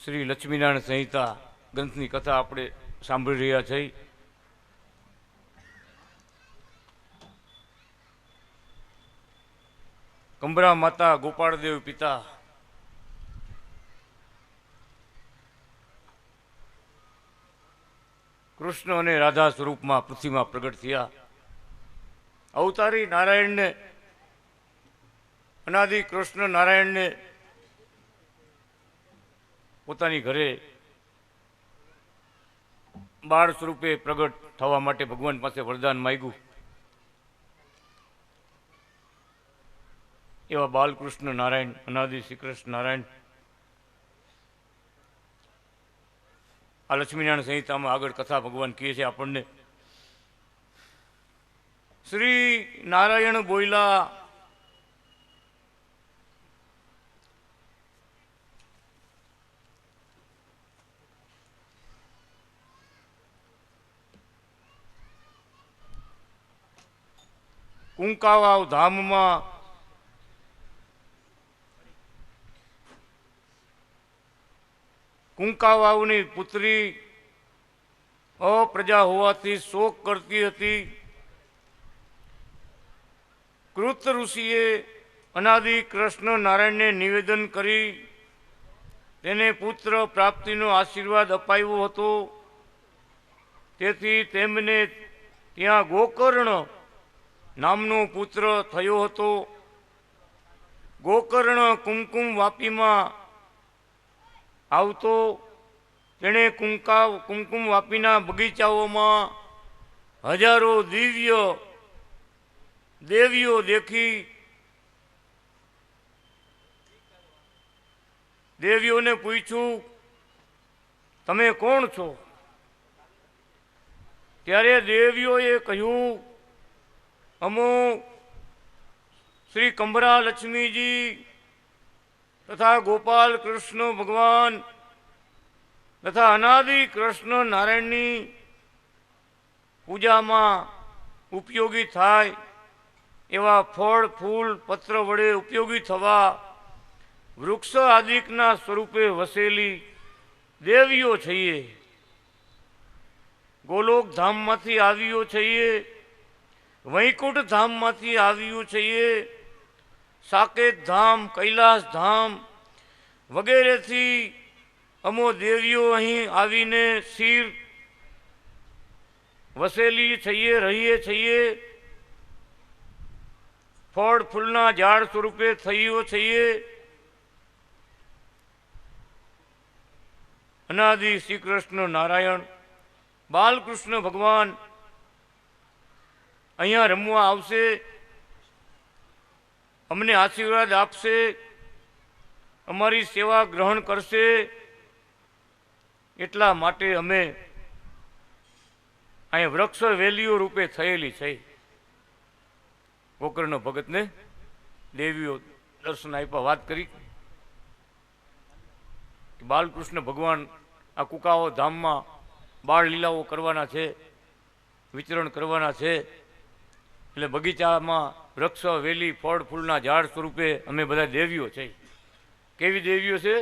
શ્રી લક્ષ્મીનારાયણ સંહિતા ગ્રંથની કથા આપણે સાંભળી રહ્યા છીએ. કંબરા માતા, ગોપાળદેવ પિતા, કૃષ્ણ અને રાધા સ્વરૂપમાં પૃથ્વીમાં પ્રગટ થયા. અવતારી નારાયણને, અનાદિ કૃષ્ણ નારાયણને પોતાની ઘરે બાળ સ્વરૂપે પ્રગટ થવા માટે ભગવાન પાસે વરદાન માંગ્યું. એવા બાલકૃષ્ણ નારાયણ, અનાદિ શ્રી કૃષ્ણ નારાયણ આ લક્ષ્મીનારાયણ સંહિતામાં આગળ કથા ભગવાન કહે છે આપણને. શ્રી નારાયણ બોયલા, કુંકાવાવ ધામમાં કુંકાવાવની પુત્રી અપ્રજા હોવાથી શોક કરતી હતી. કૃત ઋષિએ અનાદિ કૃષ્ણ નારાયણને નિવેદન કરી તેને પુત્ર પ્રાપ્તિનો આશીર્વાદ અપાયો હતો. તેથી તેમને ત્યાં ગોકર્ણ નામનો પુત્ર થયો હતો. ગોકર્ણ કુમકુમ વાપીમાં આવતો. તેણે કુમકુમ વાપીના બગીચાઓમાં હજારો દિવ્ય દેવીઓ દેખી. દેવીઓને પૂછ્યું, તમે કોણ છો? ત્યારે દેવીઓએ કહ્યું, અમો શ્રી કંબરા લક્ષ્મીજી તથા ગોપાલ કૃષ્ણ ભગવાન તથા અનાદિ કૃષ્ણ નારાયણની પૂજામાં ઉપયોગી થાય એવા ફળ ફૂલ પત્ર વડે ઉપયોગી થવા વૃક્ષ આદિકના સ્વરૂપે વસેલી દેવીઓ છીએ. ગોલોક ધામમાંથી આવ્યો છીએ, વૈકુંઠ ધામમાંથી આવ્યું છીએ. સાકેત ધામ, કૈલાસ ધામ વગેરેથી અમો દેવીઓ અહીં આવીને સ્થિર વસેલી છીએ, રહીએ છીએ. ફળ ફૂલના ઝાડ સ્વરૂપે થયો છીએ. અનાદિ શ્રી કૃષ્ણ નારાયણ બાલકૃષ્ણ ભગવાન અહીંયા રમવા આવશે, અમને આશીર્વાદ આપશે, અમારી સેવા ગ્રહણ કરશે. એટલા માટે અમે અહીંયા વૃક્ષ વેલીઓ રૂપે થયેલી છે. ગોકર્ણ ભગતને દેવીઓ દર્શન આપ્યા. વાત કરી બાલકૃષ્ણ ભગવાન આ કુકાઓ ધામમાં બાળ લીલાઓ કરવાના છે, વિચરણ કરવાના છે. એટલે બગીચામાં વૃક્ષ વેલી ફળ ફૂલના ઝાડ સ્વરૂપે અમે બધા દેવીઓ છે. કેવી દેવીઓ છે?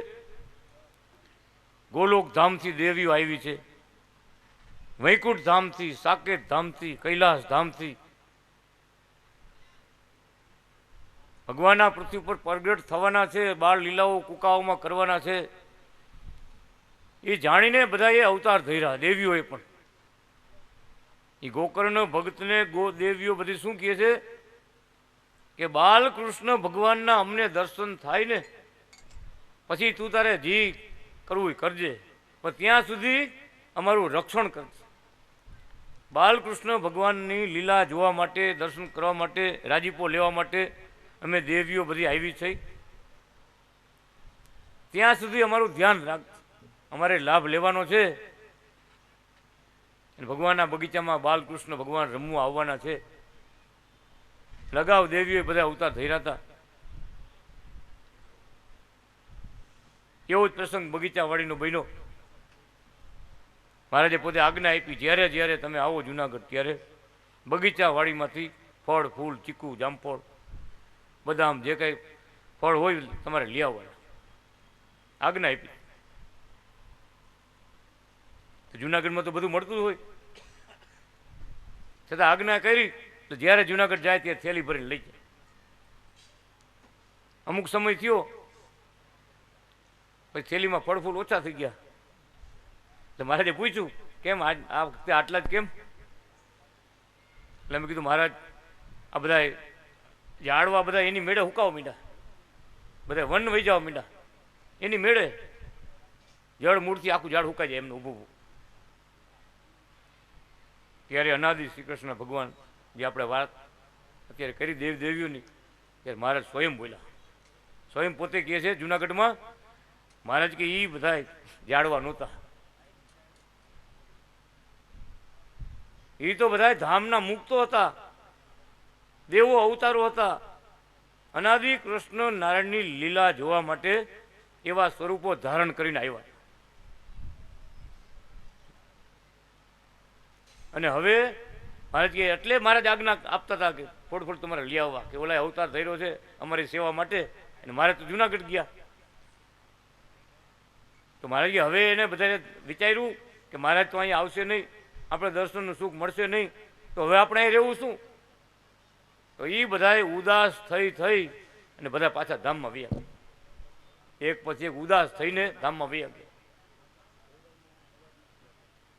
ગોલોક ધામથી દેવીઓ આવી છે, વૈકુંઠ ધામથી, સાકેત ધામથી, કૈલાસ ધામથી ભગવાનના પૃથ્વી પર પ્રગટ થવાના છે. બાળ લીલાઓ કુકાઓમાં કરવાના છે. એ જાણીને બધાએ અવતાર ધર્યા, દેવીઓએ પણ. એ ગોકર્ણ ભગતને દેવીઓ બધી શું કહે છે કે બાલકૃષ્ણ ભગવાનના અમને દર્શન થાય ને પછી તું તારે જી કરવું એ કરજે, પણ ત્યાં સુધી અમારું રક્ષણ કરજે. બાલકૃષ્ણ ભગવાનની લીલા જોવા માટે, દર્શન કરવા માટે, રાજીપો લેવા માટે અમે દેવીઓ બધી આવી છે. ત્યાં સુધી અમારું ધ્યાન રાખ, અમારે લાભ લેવાનો છે. ભગવાનના બગીચામાં બાલકૃષ્ણ ભગવાન રમવા આવવાના છે. લગાવ દેવીઓ બધા અવતાર ધર્યા હતા. એવો જ પ્રસંગ બગીચાવાળીનો બન્યો. મહારાજે પોતે આજ્ઞા આપી, જ્યારે જ્યારે તમે આવો જુનાગઢ ત્યારે બગીચાવાળીમાંથી ફળ ફૂલ, ચીકુ, જામફળ, બદામ જે કંઈ ફળ હોય તમારે લઈ આવવાના. આજ્ઞા આપી. જુનાગઢમાં તો બધું મળતું જ હોય, છતાં આજ્ઞા કરી તો જ્યારે જુનાગઢ જાય ત્યારે થેલી ભરીને લઈ જાય. અમુક સમય થયો પછી થેલીમાં ફળ ફૂલ ઓછા થઈ ગયા, તો મહારાજે પૂછ્યું કેમ આ વખતે આટલા જ કેમ? એટલે મેં કીધું મહારાજ આ બધા ઝાડવા બધા એની મેળે હુકાવા માંડ્યા, બધા વન વહી જવા માંડ્યા, એની મેળે જળ મૂળથી આખું ઝાડ હુકાઈ જાય એમનું ઊભું. ત્યારે અનાદિ શ્રી કૃષ્ણ ભગવાન જે આપણે વાત અત્યારે કરી દેવ દેવીઓની, ત્યારે મહારાજ સ્વયં બોલ્યા, સ્વયં પોતે કહે છે જુનાગઢમાં મહારાજ કે એ બધા ઝાડવા નહોતા, એ તો બધા ધામના મુક્તો હતા, દેવો અવતારો હતા. અનાદિ કૃષ્ણ નારાયણની લીલા જોવા માટે એવા સ્વરૂપો ધારણ કરીને આવ્યા. અને હવે મહારાજ કે એટલે મહારાજ આજ્ઞા આપતા હતા કે થોડું થોડું તમારે લઈ આવવા, કે ઓલા અવતાર થયેલો છે અમારી સેવા માટે, અને મારે તો જુનાગઢ ગયા. તો મહારાજ હવે એને બધાને વિચાર્યું કે મહારાજ તો અહીંયા આવશે નહીં, આપણે દર્શનનું સુખ મળશે નહીં, તો હવે આપણે અહીં રહેવું શું? તો એ બધાએ ઉદાસ થઈ અને બધા પાછા ધામમાં વયા ગયા, એક પછી એક ઉદાસ થઈને ધામમાં વયા ગયા.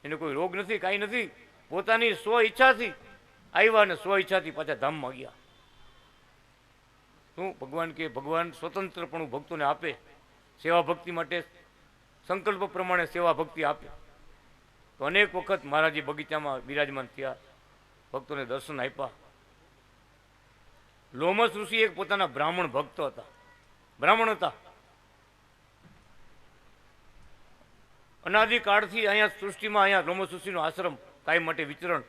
એને કોઈ રોગ નથી, કાંઈ નથી, પોતાની સ્વ ઈચ્છાથી આવ્યા અને સ્વ ઈચ્છાથી પાછા ધામમાં ગયા. શું ભગવાન કે ભગવાન સ્વતંત્રપણું ભક્તોને આપે, સેવા ભક્તિ માટે સંકલ્પ પ્રમાણે સેવા ભક્તિ આપે. તો અનેક વખત મહારાજે બગીચામાં બિરાજમાન થયા, ભક્તોને દર્શન આપ્યા. લોમસ ઋષિ એક પોતાના બ્રાહ્મણ ભક્ત હતા, બ્રાહ્મણ હતા. અનાદિકાળથી અહીંયા સૃષ્ટિમાં અહીંયા લોમસ ઋષિનો આશ્રમ કાયમ માટે વિચરણ.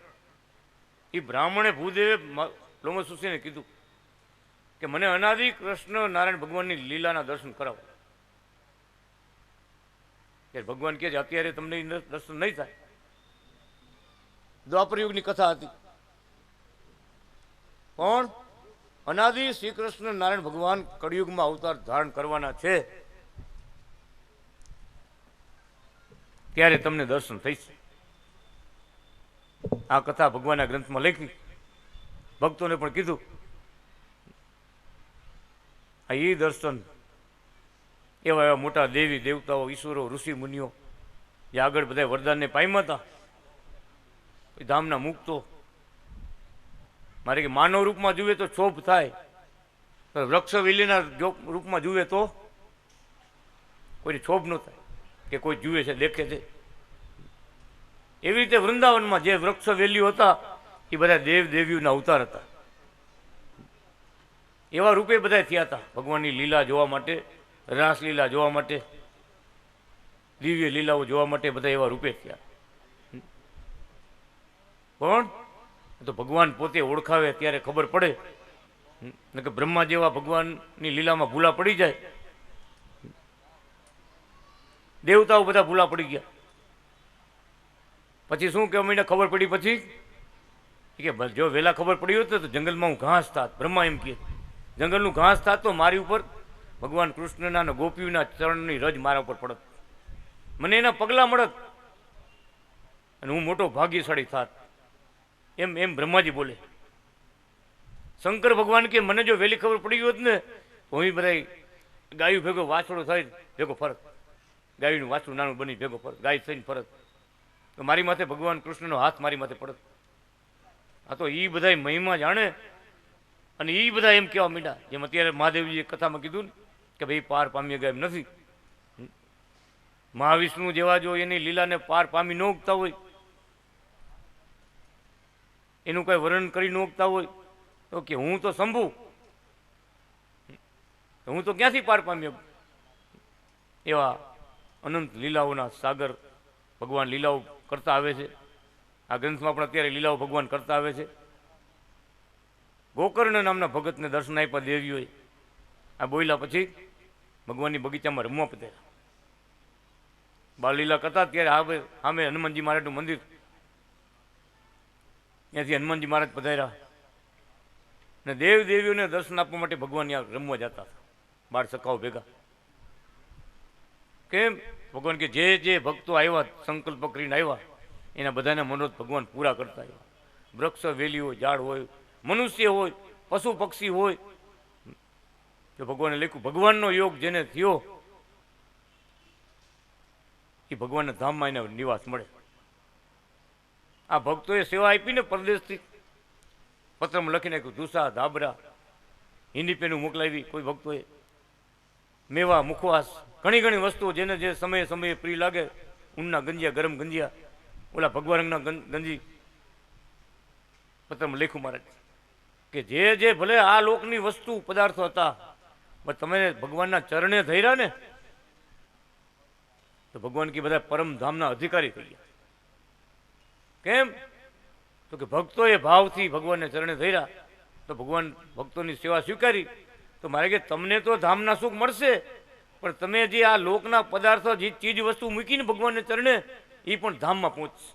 એ બ્રાહ્મણે ભૂદેવે લોમસ ઋષિને કીધું કે મને અનાદિ કૃષ્ણ નારાયણ ભગવાનની લીલાના દર્શન કરાવો. ત્યારે ભગવાન કહે છે અત્યારે તમને દર્શન નહીં થાય. દ્વાપર યુગની કથા હતી, પણ અનાદિ શ્રી કૃષ્ણ નારાયણ ભગવાન કળિયુગમાં અવતાર ધારણ કરવાના છે, ત્યારે તમને દર્શન થશે. આ કથા ભગવાનના ગ્રંથમાં લખી, ભક્તોને પણ કીધું. આ એ દર્શન એવા એવા મોટા દેવી દેવતાઓ, ઈશ્વરો, ઋષિ મુનિઓ જે આગળ બધા વરદાનને પામ્યા હતા, ધામના મુક્તો, મારે કે માનવ રૂપમાં જુએ તો શોભ થાય, વૃક્ષ વેલીના રૂપમાં જુએ તો કોઈને શોભ ન થાય કે કોઈ જુએ છે, દેખે છે. એવી રીતે વૃંદાવનમાં જે વૃક્ષ વેલીઓ હતા એ બધા દેવ દેવીઓના અવતાર હતા. એવા રૂપે બધા થયા હતા ભગવાનની લીલા જોવા માટે, રાસલીલા જોવા માટે, દિવ્ય લીલાઓ જોવા માટે બધા એવા રૂપે થયા. પણ તો ભગવાન પોતે ઓળખાવે ત્યારે ખબર પડે, કે બ્રહ્મા જેવા ભગવાનની લીલામાં ભૂલા પડી જાય, દેવતાઓ બધા ભૂલા પડી ગયા. પછી શું કે અમને ખબર પડી, પછી કે જો વહેલા ખબર પડી હોત તો જંગલમાં હું ઘાસ થાત. બ્રહ્મા એમ કહે જંગલનું ઘાસ થાત તો મારી ઉપર ભગવાન કૃષ્ણના અને ગોપીઓના ચરણની રજ મારા ઉપર પડત, મને એના પગલાં મળત અને હું મોટો ભાગ્યશાળી થાત. એમ બ્રહ્માજી બોલે. શંકર ભગવાન કે મને જો વહેલી ખબર પડી હોત ને તો હું બધા ગાયું ભેગો વાછડો થઈ ભેગો ફરત, ગાયનું વાછડું નાનું બની ભેગો ફરત, ગાય થઈને ફરત, તો મારી માથે ભગવાન કૃષ્ણનો હાથ મારી માથે પડત. આ તો એ બધા મહિમા જાણે અને એ બધા એમ કહેવા માંડ્યા, જેમ અત્યારે મહાદેવજીએ કથામાં કીધું ને કે ભાઈ પાર પામી ગયા એમ નથી. મહાવિષ્ણુ જેવા જો એની લીલાને પાર પામી ન ઉગતા હોય, એનું કઈ વર્ણન કરી ન ઉગતા હોય, તો કે હું તો શંભુ, હું તો ક્યાંથી પાર પામ્યો. એવા અનંત લીલાઓના સાગર ભગવાન લીલાઓ કરતા આવે છે. આ ગ્રંથમાં પણ અત્યારે લીલાઓ ભગવાન કરતા આવે છે. ગોકર્ણ નામના ભગતને દર્શન આપ્યા દેવીઓએ. આ બોલ્યા પછી ભગવાનની બગીચામાં રમવા પધાર્યા. બાળલીલા કરતા ત્યારે સામે હનુમાનજી મહારાજનું મંદિર, ત્યાંથી હનુમાનજી મહારાજ પધાર્યા ને દેવ દેવીઓને દર્શન આપવા માટે ભગવાન ત્યાં રમવા જતા હતા, બાળ સખાઓ ભેગા. કેમ? ભગવાન કે જે જે ભક્તો આવ્યા સંકલ્પ કરીને આવ્યા એના બધાના મનોરથ ભગવાન પૂરા કરતા આવ્યા. વૃક્ષ વેલી હોય, ઝાડ હોય, મનુષ્ય હોય, પશુ પક્ષી હોય, જો ભગવાને લખ્યું ભગવાનનો યોગ જેને થયો એ ભગવાનના ધામમાં એને નિવાસ મળે. આ ભક્તોએ સેવા આપીને પરદેશથી પત્રમાં લખી નાખ્યું, ધુસા ધાબરા હિન્દી પેનું મોકલાવી કોઈ ભક્તોએ, મેવા મુખવાસ, ઘણી ઘણી વસ્તુઓ જેને જે સમયે સમયે પ્રિય લાગે, ઊનના ગંજિયા, ગરમ ગંજિયા, ઓલા ભગવા રંગના ગંજી, પત્રમાં લખ્યું મહારાજ કે જે જે ભલે આ લોકની વસ્તુ પદાર્થો હતા પણ તમે ભગવાનના ચરણે ધર્યા ને તો ભગવાન કે બધા પરમધામના અધિકારી થઈ ગયા. કેમ? તો કે ભક્તોએ ભાવથી ભગવાનને ચરણે ધર્યા તો ભગવાન ભક્તોની સેવા સ્વીકારી તો મારે કે તમને તો ધામના સુખ મળશે પણ તમે જે આ લોકના પદાર્થો જે ચીજ વસ્તુ મૂકીને ભગવાનને ચરણે એ પણ ધામમાં પહોંચશે.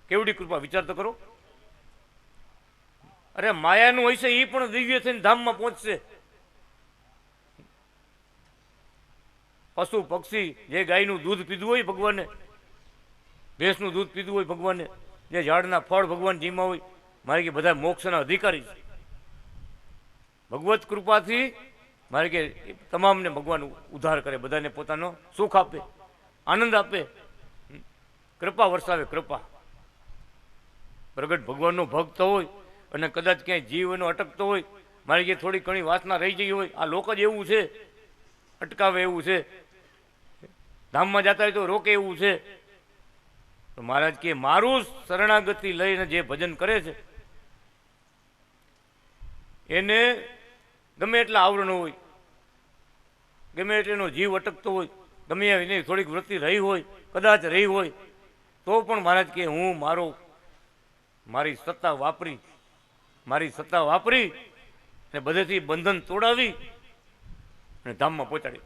કેવડી કૃપા, વિચાર તો કરો. અરે માયાનું હોય છે એ પણ દિવ્ય થઈને ધામમાં પહોંચશે. પશુ પક્ષી જે ગાયનું દૂધ પીધું હોય ભગવાને, ભેંસનું દૂધ પીધું હોય ભગવાને, જે ઝાડના ફળ ભગવાન જીમાં હોય, મારે કે બધા મોક્ષના અધિકારી છે. ભગવત કૃપાથી મારે કે તમામને ભગવાન ઉદ્ધાર કરે, બધાને પોતાનો સુખ આપે, આનંદ આપે, કૃપા વરસાવે. કૃપા પ્રગટ ભગવાનનો ભક્ત હોય અને કદાચ ક્યાંય જીવ એનો અટકતો હોય, મારી કે થોડી ઘણી વાસના રહી ગઈ હોય, આ લોક જ એવું છે, અટકાવે એવું છે, ધામમાં જતા હોય તો રોકે એવું છે, તો મહારાજ કે મારું શરણાગતિ લઈને જે ભજન કરે છે એને ગમે એટલા આવરણ હોય, ગમે એટલો જીવ અટકતો હોય, ગમે એની થોડીક વૃત્તિ રહી હોય, કદાચ રહી હોય તો પણ મહારાજ કે હું મારી સત્તા વાપરી અને બધેથી બંધન તોડાવી અને ધામમાં પહોંચાડી.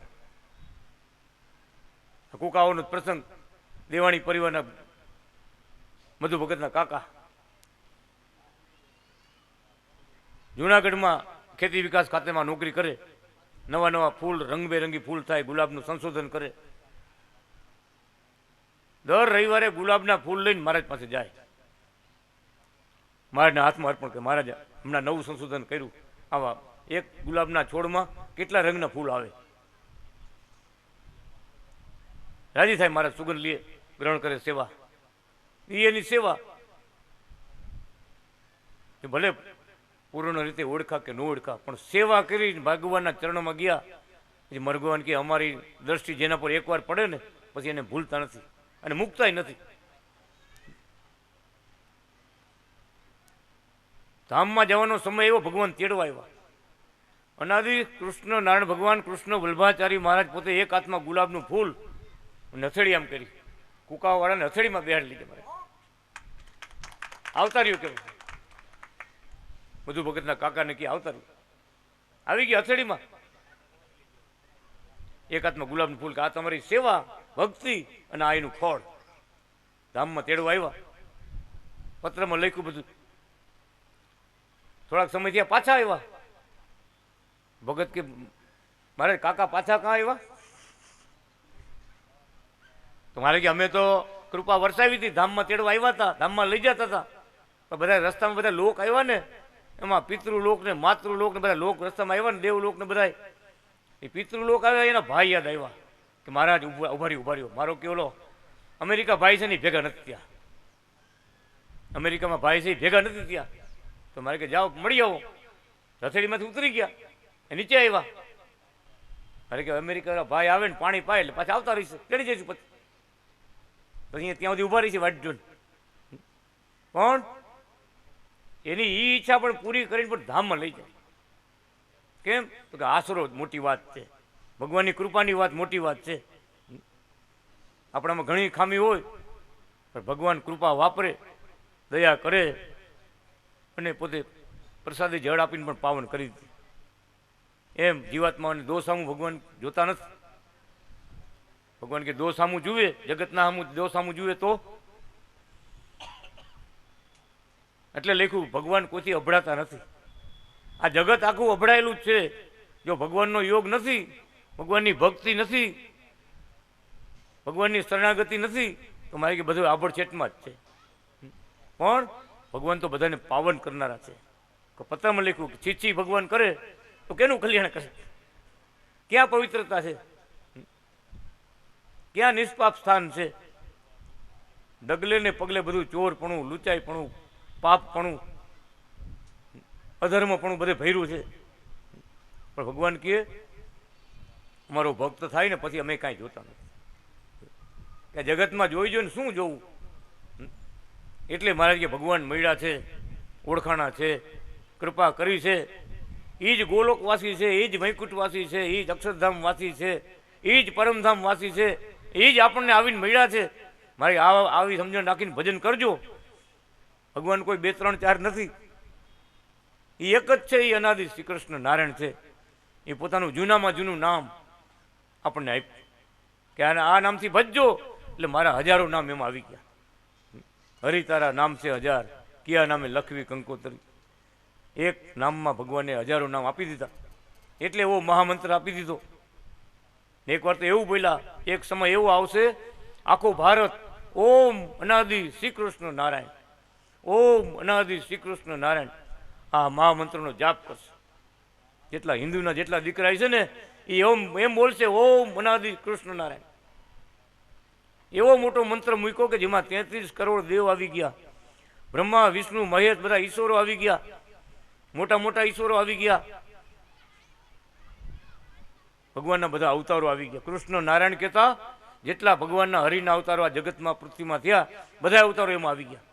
કુકાઓનો પ્રસંગ, દેવાણી પરિવારના મધુ ભગતના કાકા જુનાગઢમાં ખેતી વિકાસ ખાતેમાં નોકરી કરે, નવા નવા ફૂલ, રંગબેરંગી ફૂલ થાય, ગુલાબનું સંશોધન કરે. દર રવિવારે ગુલાબના ફૂલ લઈને મહારાજ પાસે જાય, મહારાજના હાથમાં અર્પણ કરે. મહારાજ હમણાં નવું સંશોધન કર્યું, આવા એક ગુલાબના છોડમાં કેટલા રંગના ફૂલ આવે. રાજી થાય મહારાજ, સુગંધ લે, ગ્રહણ કરે, સેવા એની સેવા. એ ભલે પૂર્ણ રીતે ઓળખા કે ન ઓળખા પણ સેવા કરી ભગવાનના ચરણોમાં ગયા. પછી ભગવાન કે અમારી દ્રષ્ટિ જેના પર એકવાર પડે ને પછી એને ભૂલતા નથી અને મૂકતાય નથી. ધામમાં જવાનો સમય એવો ભગવાન તેડવા આવ્યા. અનાદિ કૃષ્ણ નારાયણ ભગવાન કૃષ્ણ વલ્ભાચારી મહારાજ પોતે એક હાથમાં ગુલાબનું ફૂલ નથેળી આમ કરી, કુકાવાળાને હથેળીમાં બેહાડી લીધી. મારે આવતાર્યું કેવું બધું ભગતના કાકાને કે આવતાર્યું આવી ગઈ હથેળીમાં, એક હાથમાં ગુલાબનું ફૂલ કે આ તમારી સેવા ભક્તિ અને આ એનું ફળ. ધામમાં તેડવા આવ્યા, પત્રમાં લખ્યું બધું. થોડાક સમય થયા પાછા આવ્યા. ભગત કે મારે કાકા પાછા ક્યાં આવ્યા? તો મારે કે અમે તો કૃપા વરસાવી હતી, ધામમાં તેડવા આવ્યા હતા, ધામમાં લઈ જતા હતા, પણ બધા રસ્તામાં બધા લોક આવ્યા ને, એમાં પિતૃલોક ને માતૃલોક ને બધા લોક રસ્તામાં આવ્યા ને, દેવલોક ને બધા. એ પિતૃલોક આવ્યા એના ભાઈ યાદ આવ્યા કે મહારાજ ઉભા રહ્યો. મારો કેવલો અમેરિકા ભાઈ છે ને ભેગા નથી થયા, અમેરિકામાં ભાઈ છે ભેગા નથી થયા. તો મારે કે જાઓ મળી આવો. રથેડીમાંથી ઉતરી ગયા, નીચે આવ્યા. મારે કે અમેરિકા ભાઈ આવે ને પાણી પાય એટલે પાછા આવતા રહીશે, ચડી જઈશું. પછી અહીંયા ત્યાં સુધી ઉભા રહી છે વાટ જોઈને. પણ એની એ ઈચ્છા પણ પૂરી કરીને પણ ધામમાં લઈ જાય. કેમ? તો કે આશરો મોટી વાત છે, ભગવાનની કૃપાની વાત મોટી વાત છે. આપણામાં ઘણી ખામી હોય પણ ભગવાન કૃપા વાપરે, દયા કરે અને પોતે પ્રસાદી જળ આપીને પણ પાવન કરી દે. એમ જીવાત્માને દોષામું ભગવાન જોતા નથી. ભગવાન કે દોષામું જુએ, જગતના સામું દોષામું જુએ તો એટલે લખ્યું ભગવાન કોઈથી અભડાતા નથી. આ જગત આખું અભડાયેલું જ છે. જો ભગવાનનો યોગ નથી ભગવાનની ભક્તિ નથી, ભગવાનની શરણાગતિ નથી, તો મારે કે બધું આભડછેટમાં જ છે. પણ ભગવાન તો બધાને પાવન કરનારા છે. પત્રમાં લખ્યું કે છીછી ભગવાન કરે તો કેનું કલ્યાણ કરે? ક્યાં પવિત્રતા છે? ક્યાં નિષ્પાપ સ્થાન છે? ડગલે ને પગલે બધું ચોરપણું, લૂંચાઈપણું, પાપપણું, અધર્મપણું બધે ભર્યું છે. પણ ભગવાન કહે અમારો ભક્ત થાય ને પછી અમે કાંઈ જોતા નથી. કે જગતમાં જોઈ જોઈને શું જોવું? એટલે મહારાજ કે ભગવાન મળ્યા છે, ઓળખાણા છે, કૃપા કરી છે. એ જ ગોલોકવાસી છે, એ જ વૈકુંઠવાસી છે, એ જ અક્ષરધામવાસી છે, એ જ પરમધામવાસી છે, એ જ આપણને આવીને મળ્યા છે. મારી આવી સમજણ રાખીને ભજન કરજો. ભગવાન કોઈ 2, 3, 4 નથી, એ એક જ છે. એ અનાદિ શ્રી કૃષ્ણ નારાયણ છે. એ પોતાનું જૂનામાં જૂનું નામ આપણને આપ્યું કે આ નામથી ભજજો, એટલે મારા હજારો નામ એમાં આવી ગયા. હરિ તારા નામ છે 1000, કયા નામે લખવી કંકોતરી. એક નામમાં ભગવાને હજારો નામ આપી દીધા, એટલે એવો મહામંત્ર આપી દીધો. એક વાર તો એવું બોલ્યા, એક સમય એવો આવશે આખો ભારત ઓમ અનાદિ શ્રી કૃષ્ણ નારાયણ, ઓમ અનાદિ શ્રી કૃષ્ણ નારાયણ આ મહામંત્રનો જાપ કરશે. જેટલા હિન્દુના જેટલા દીકરા છે ને એ એમ બોલશે ઓમ અનાદિ કૃષ્ણ નારાયણ. એવો મોટો મંત્ર મૂક્યો કે જેમાં 33 કરોડ દેવ આવી ગયા, બ્રહ્મા વિષ્ણુ મહેશ બધા ઈશ્વરો આવી ગયા, મોટા મોટા ઈશ્વરો આવી ગયા, ભગવાનના બધા અવતારો આવી ગયા. કૃષ્ણ નારાયણ કહેતા જેટલા ભગવાનના હરિના અવતારો આ જગતમાં પૃથ્વીમાં થયા, બધા અવતારો એમાં આવી ગયા.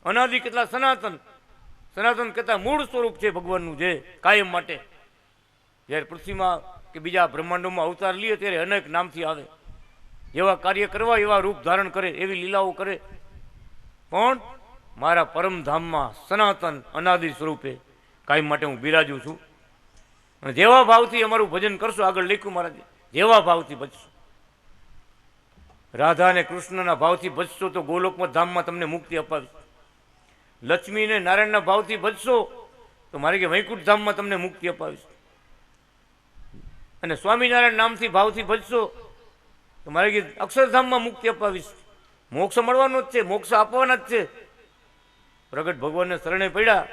અનાદિ કેટલા સનાતન, સનાતન કહેતા મૂળ સ્વરૂપ છે ભગવાનનું, જે કાયમ માટે. જ્યારે પૃથ્વીમાં કે બીજા બ્રહ્માંડોમાં અવતાર લે ત્યારે અનેક નામથી આવે, જેવા કાર્ય કરવા એવા રૂપ ધારણ કરે, એવી લીલાઓ કરે. પણ મારા પરમધામમાં સનાતન અનાદિ સ્વરૂપે કાયમ માટે હું બિરાજું છું. અને જેવા ભાવથી અમારું ભજન કરશો, આગળ લખ્યું મહારાજે, જેવા ભાવથી ભજશો, રાધા અને કૃષ્ણના ભાવથી ભજશો તો ગોલોકમાં ધામમાં તમને મુક્તિ અપાવીશ. લક્ષ્મી ને નારાયણના ભાવથી ભજશો તો મારે કે વૈકુંઠ ધામમાં તમને મુક્તિ અપાવીશ. અને સ્વામિનારાયણ નામથી ભાવથી ભજશો તો મારે કે અક્ષરધામમાં મુક્તિ અપાવીશ. મોક્ષ મળવાનો જ છે, મોક્ષ આપવાના જ છે. પ્રગટ ભગવાનને શરણે પડ્યા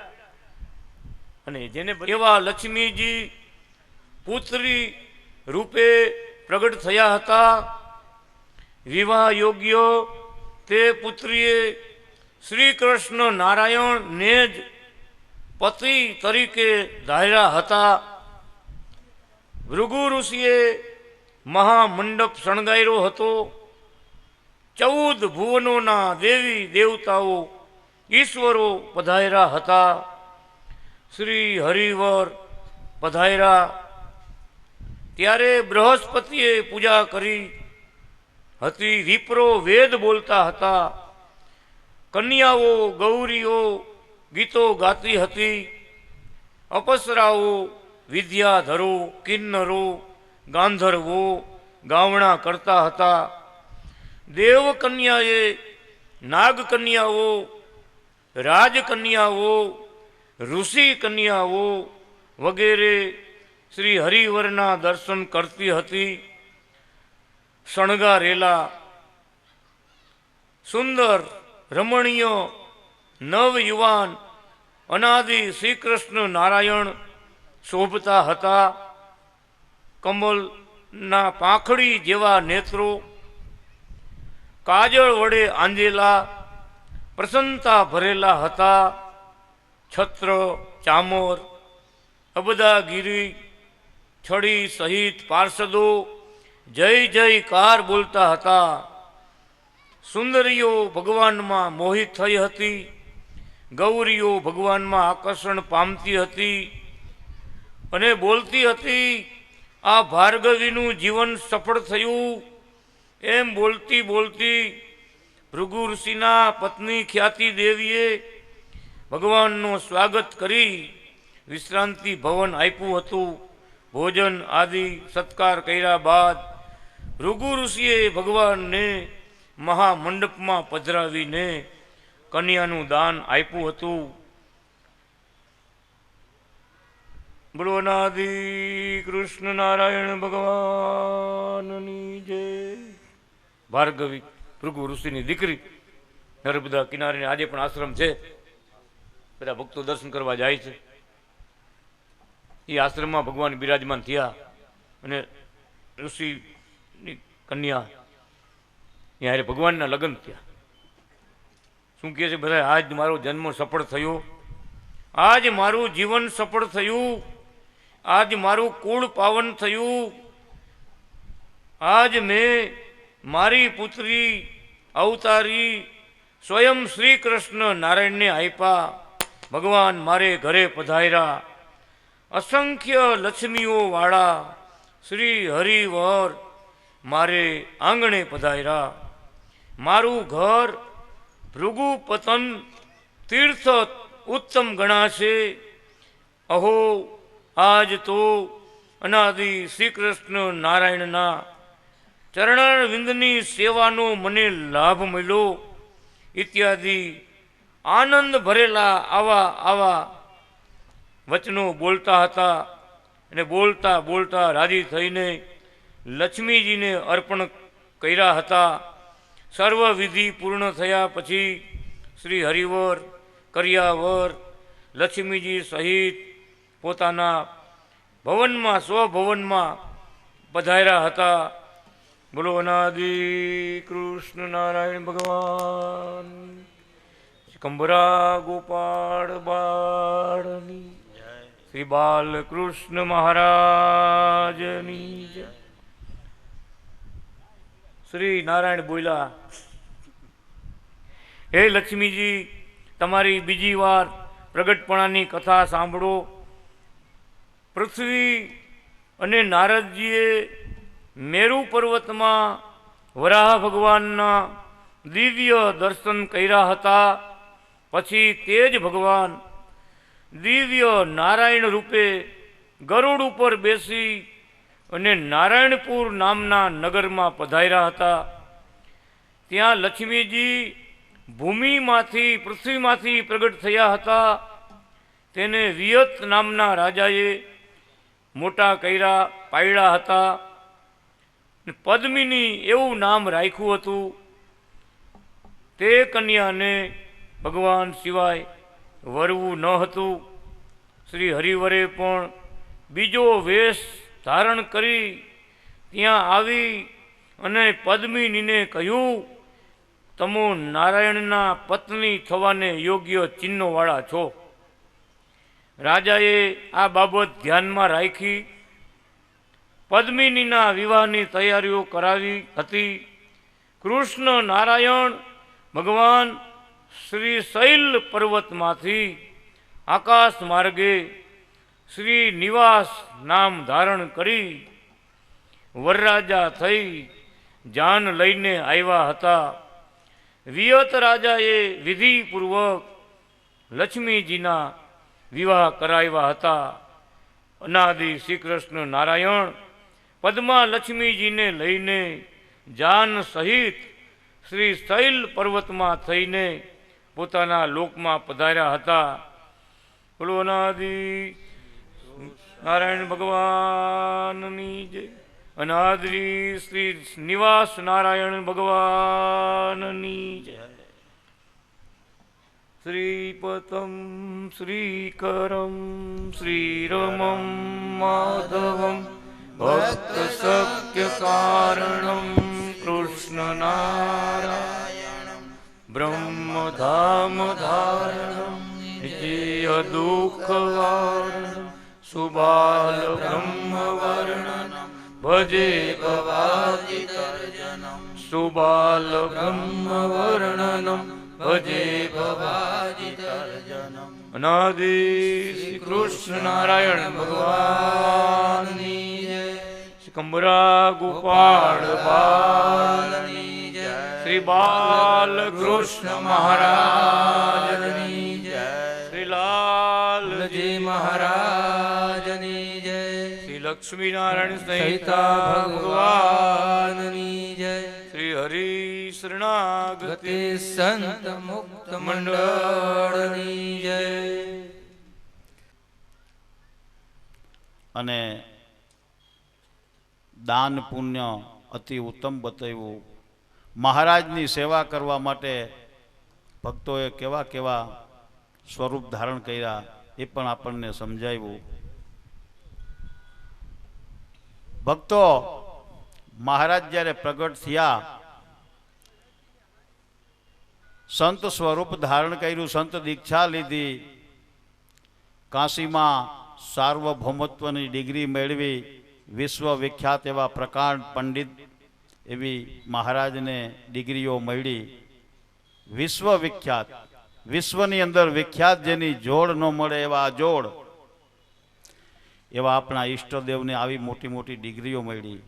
અને જેને એવા લક્ષ્મીજી પુત્રી રૂપે પ્રગટ થયા હતા. વિવાહ યોગ્ય તે પુત્રીએ શ્રી કૃષ્ણ નારાયણને જ પતિ તરીકે ધાર્યા હતા. ભૃગુ ઋષિએ મહામંડપ શણગાર્યો હતો. 14 ભુવનોના દેવી દેવતાઓ ઈશ્વરો પધાર્યા હતા. શ્રી હરિવર પધાર્યા ત્યારે બૃહસ્પતિએ પૂજા કરી હતી. વિપ્રો વેદ બોલતા હતા. કન્યાઓ ગૌરીઓ ગીતો ગાતી હતી. અપસરાઓ વિદ્યાધરો કિન્નરો ગાંધર્વો ગાવણા કરતા હતા. દેવકન્યાએ નાગકન્યાઓ રાજકન્યાઓ ઋષિ કન્યાઓ વગેરે શ્રી હરિવરના દર્શન કરતી હતી. શણગારેલા સુંદર રમણીય નવયુવાન અનાદિ શ્રી કૃષ્ણ નારાયણ શોભતા હતા. કમલના પાંખડી જેવા નેત્રો, કાજળ વડે આંજેલા, પ્રસન્નતા ભરેલા હતા. છત્ર ચામર અબદાગીરી છડી સહિત પાર્ષદો જય જયકાર બોલતા હતા. સુંદરીઓ ભગવાનમાં મોહિત થઈ હતી. ગૌરીઓ ભગવાનમાં આકર્ષણ પામતી હતી અને બોલતી હતી આ ભાર્ગવીનું જીવન સફળ થયું. એમ બોલતી બોલતી ભૃગુ ઋષિના પત્ની ખ્યાતિ દેવીએ ભગવાનનું સ્વાગત કરી વિશ્રાંતિ ભવન આપ્યું હતું. ભોજન આદિ સત્કાર કર્યા બાદ ભૃગુ ઋષિએ ભગવાનને મહામંડપમાં પધરાવીને કન્યાનું દાન આપ્યું હતું. બોલો અનાદિ કૃષ્ણ નારાયણ ભગવાનની જય. ભાર્ગવી ભૃગુ ઋષિની દીકરી નર્મદા કિનારે આજે પણ આશ્રમ છે. બધા ભક્તો દર્શન કરવા જાય છે. એ આશ્રમમાં ભગવાન બિરાજમાન થયા અને ઋષિની કન્યા ત્યાં ભગવાનના લગ્ન થયા. શું કહે છે બધા? આજ મારો જન્મ સફળ થયો, આજ મારું જીવન સફળ થયું, આજ મારું કુળ પાવન થયું, આજ મેં મારી પુત્રી અવતારી સ્વયં શ્રી કૃષ્ણ નારાયણને આપ્યા. ભગવાન મારે ઘરે પધાર્યા, અસંખ્ય લક્ષ્મીઓ વાળા શ્રી હરિવર મારે આંગણે પધાર્યા. મારું ઘર ભૃગુપતન તીર્થ ઉત્તમ ગણાશે. અહો આજ તો અનાદિ શ્રી કૃષ્ણ નારાયણના ચરણારવિંદની સેવાનો મને લાભ મળ્યો ઇત્યાદિ આનંદ ભરેલા આવા વચનો બોલતા હતા. અને બોલતા બોલતા રાજી થઈને લક્ષ્મીજીને અર્પણ કર્યા હતા. સર્વ વિધિ પૂર્ણ થયા પછી શ્રી હરિવર કર્યાવર લક્ષ્મીજી સહિત પોતાના ભવનમાં સ્વભવનમાં પધાર્યા હતા. બોલો અનાદિ કૃષ્ણ નારાયણ ભગવાન કંબરા ગોપાળ બાળની શ્રી બાલકૃષ્ણ મહારાજની જય. શ્રી નારાયણ બોલ્યા, હે લક્ષ્મીજી, તમારી બીજી વાર પ્રગટપણાની કથા સાંભળો. પૃથ્વી અને નારદજીએ મેરુ પર્વતમાં વરાહ ભગવાનના દિવ્ય દર્શન કર્યા હતા. પછી તે જ ભગવાન દિવ્ય નારાયણ રૂપે ગરુડ ઉપર બેસી અને નારાયણપુર નામના નગરમાં પધાર્યા હતા. ત્યાં લક્ષ્મીજી ભૂમિમાંથી પૃથ્વીમાંથી પ્રગટ થયા હતા. તેને વિયત નામના રાજાએ મોટા કર્યા પાડ્યા હતા. પદ્મિની એવું નામ રાખ્યું હતું. તે કન્યાને ભગવાન સિવાય વરવું ન હતું. શ્રી હરિવરે પણ બીજો વેશ ધારણ કરી ત્યાં આવી અને પદ્મિનીને કહ્યું, તમે નારાયણના પત્ની થવાને યોગ્ય ચિહ્નોવાળા છો. રાજાએ આ બાબત ધ્યાનમાં રાખી પદ્મિનીના વિવાહની તૈયારીઓ કરાવી હતી. કૃષ્ણ નારાયણ ભગવાન શ્રી શૈલ પર્વતમાંથી આકાશ માર્ગે શ્રી નિવાસ નામ ધારણ કરી વરરાજા થઈ જાન લઈને આવ્યા હતા. વિયત રાજાએ વિધિપૂર્વક લક્ષ્મીજીના વિવાહ કરાવ્યા હતા. અનાદિ શ્રી કૃષ્ણ નારાયણ પદ્મા લક્ષ્મીજીને લઈને જાન સહિત શ્રી શૈલ પર્વતમાં થઈને પોતાના લોકમાં પધાર્યા હતા. બોલો અનાદિ નારાયણ ભગવાનની જય. અનાદિ શ્રી નિવાસ નારાયણ ભગવાનની જય. શ્રીપતમ શ્રીકરમ શ્રીરમમ માધવમ ભક્ત સખ્ય કારણમ કૃષ્ણ નારાયણમ બ્રહ્મધામ ધારણમ વિજય દુઃખવારણમ સુબાલ બ્રહ્મવર્ણનમ ભજે ભવાદિતર્જનમ સુબાલ બ્રહ્મવર્ણનમ ભજે ભવાદિતર્જનમ. અનાદિ શ્રી કૃષ્ણ નારાયણ ભગવાનની જય. કંબરા ગોપાળ બાલની જય. શ્રી બાલકૃષ્ણ મહારાજની જય. શ્રી લાલજી મહારાજની જય. શ્રી લક્ષ્મી નારાયણ સંહિતા ભગવાનની જય. શ્રી હરિ શરણાગતિ સંત મુક્ત મંડળની જય. અને દાન પુણ્ય અતિ ઉત્તમ બતાવ્યું. મહારાજની સેવા કરવા માટે ભક્તોએ કેવા કેવા સ્વરૂપ ધારણ કર્યા એ પણ આપણને સમજાવ્યું. ભક્તો, મહારાજ જ્યારે પ્રગટ થયા, સંત સ્વરૂપ ધારણ કર્યું, સંત દીક્ષા લીધી, કાશીમાં સાર્વભૌમત્વની ડિગ્રી મેળવી, વિશ્વ વિખ્યાત એવા પ્રકાંડ પંડિત એવી મહારાજને ડિગ્રીઓ મળી. વિશ્વ વિખ્યાત, વિશ્વની અંદર વિખ્યાત જેની જોડ ન મળે એવા જોડ, એવા આપણા ઈષ્ટદેવને આવી મોટી મોટી ડિગ્રીઓ મળી.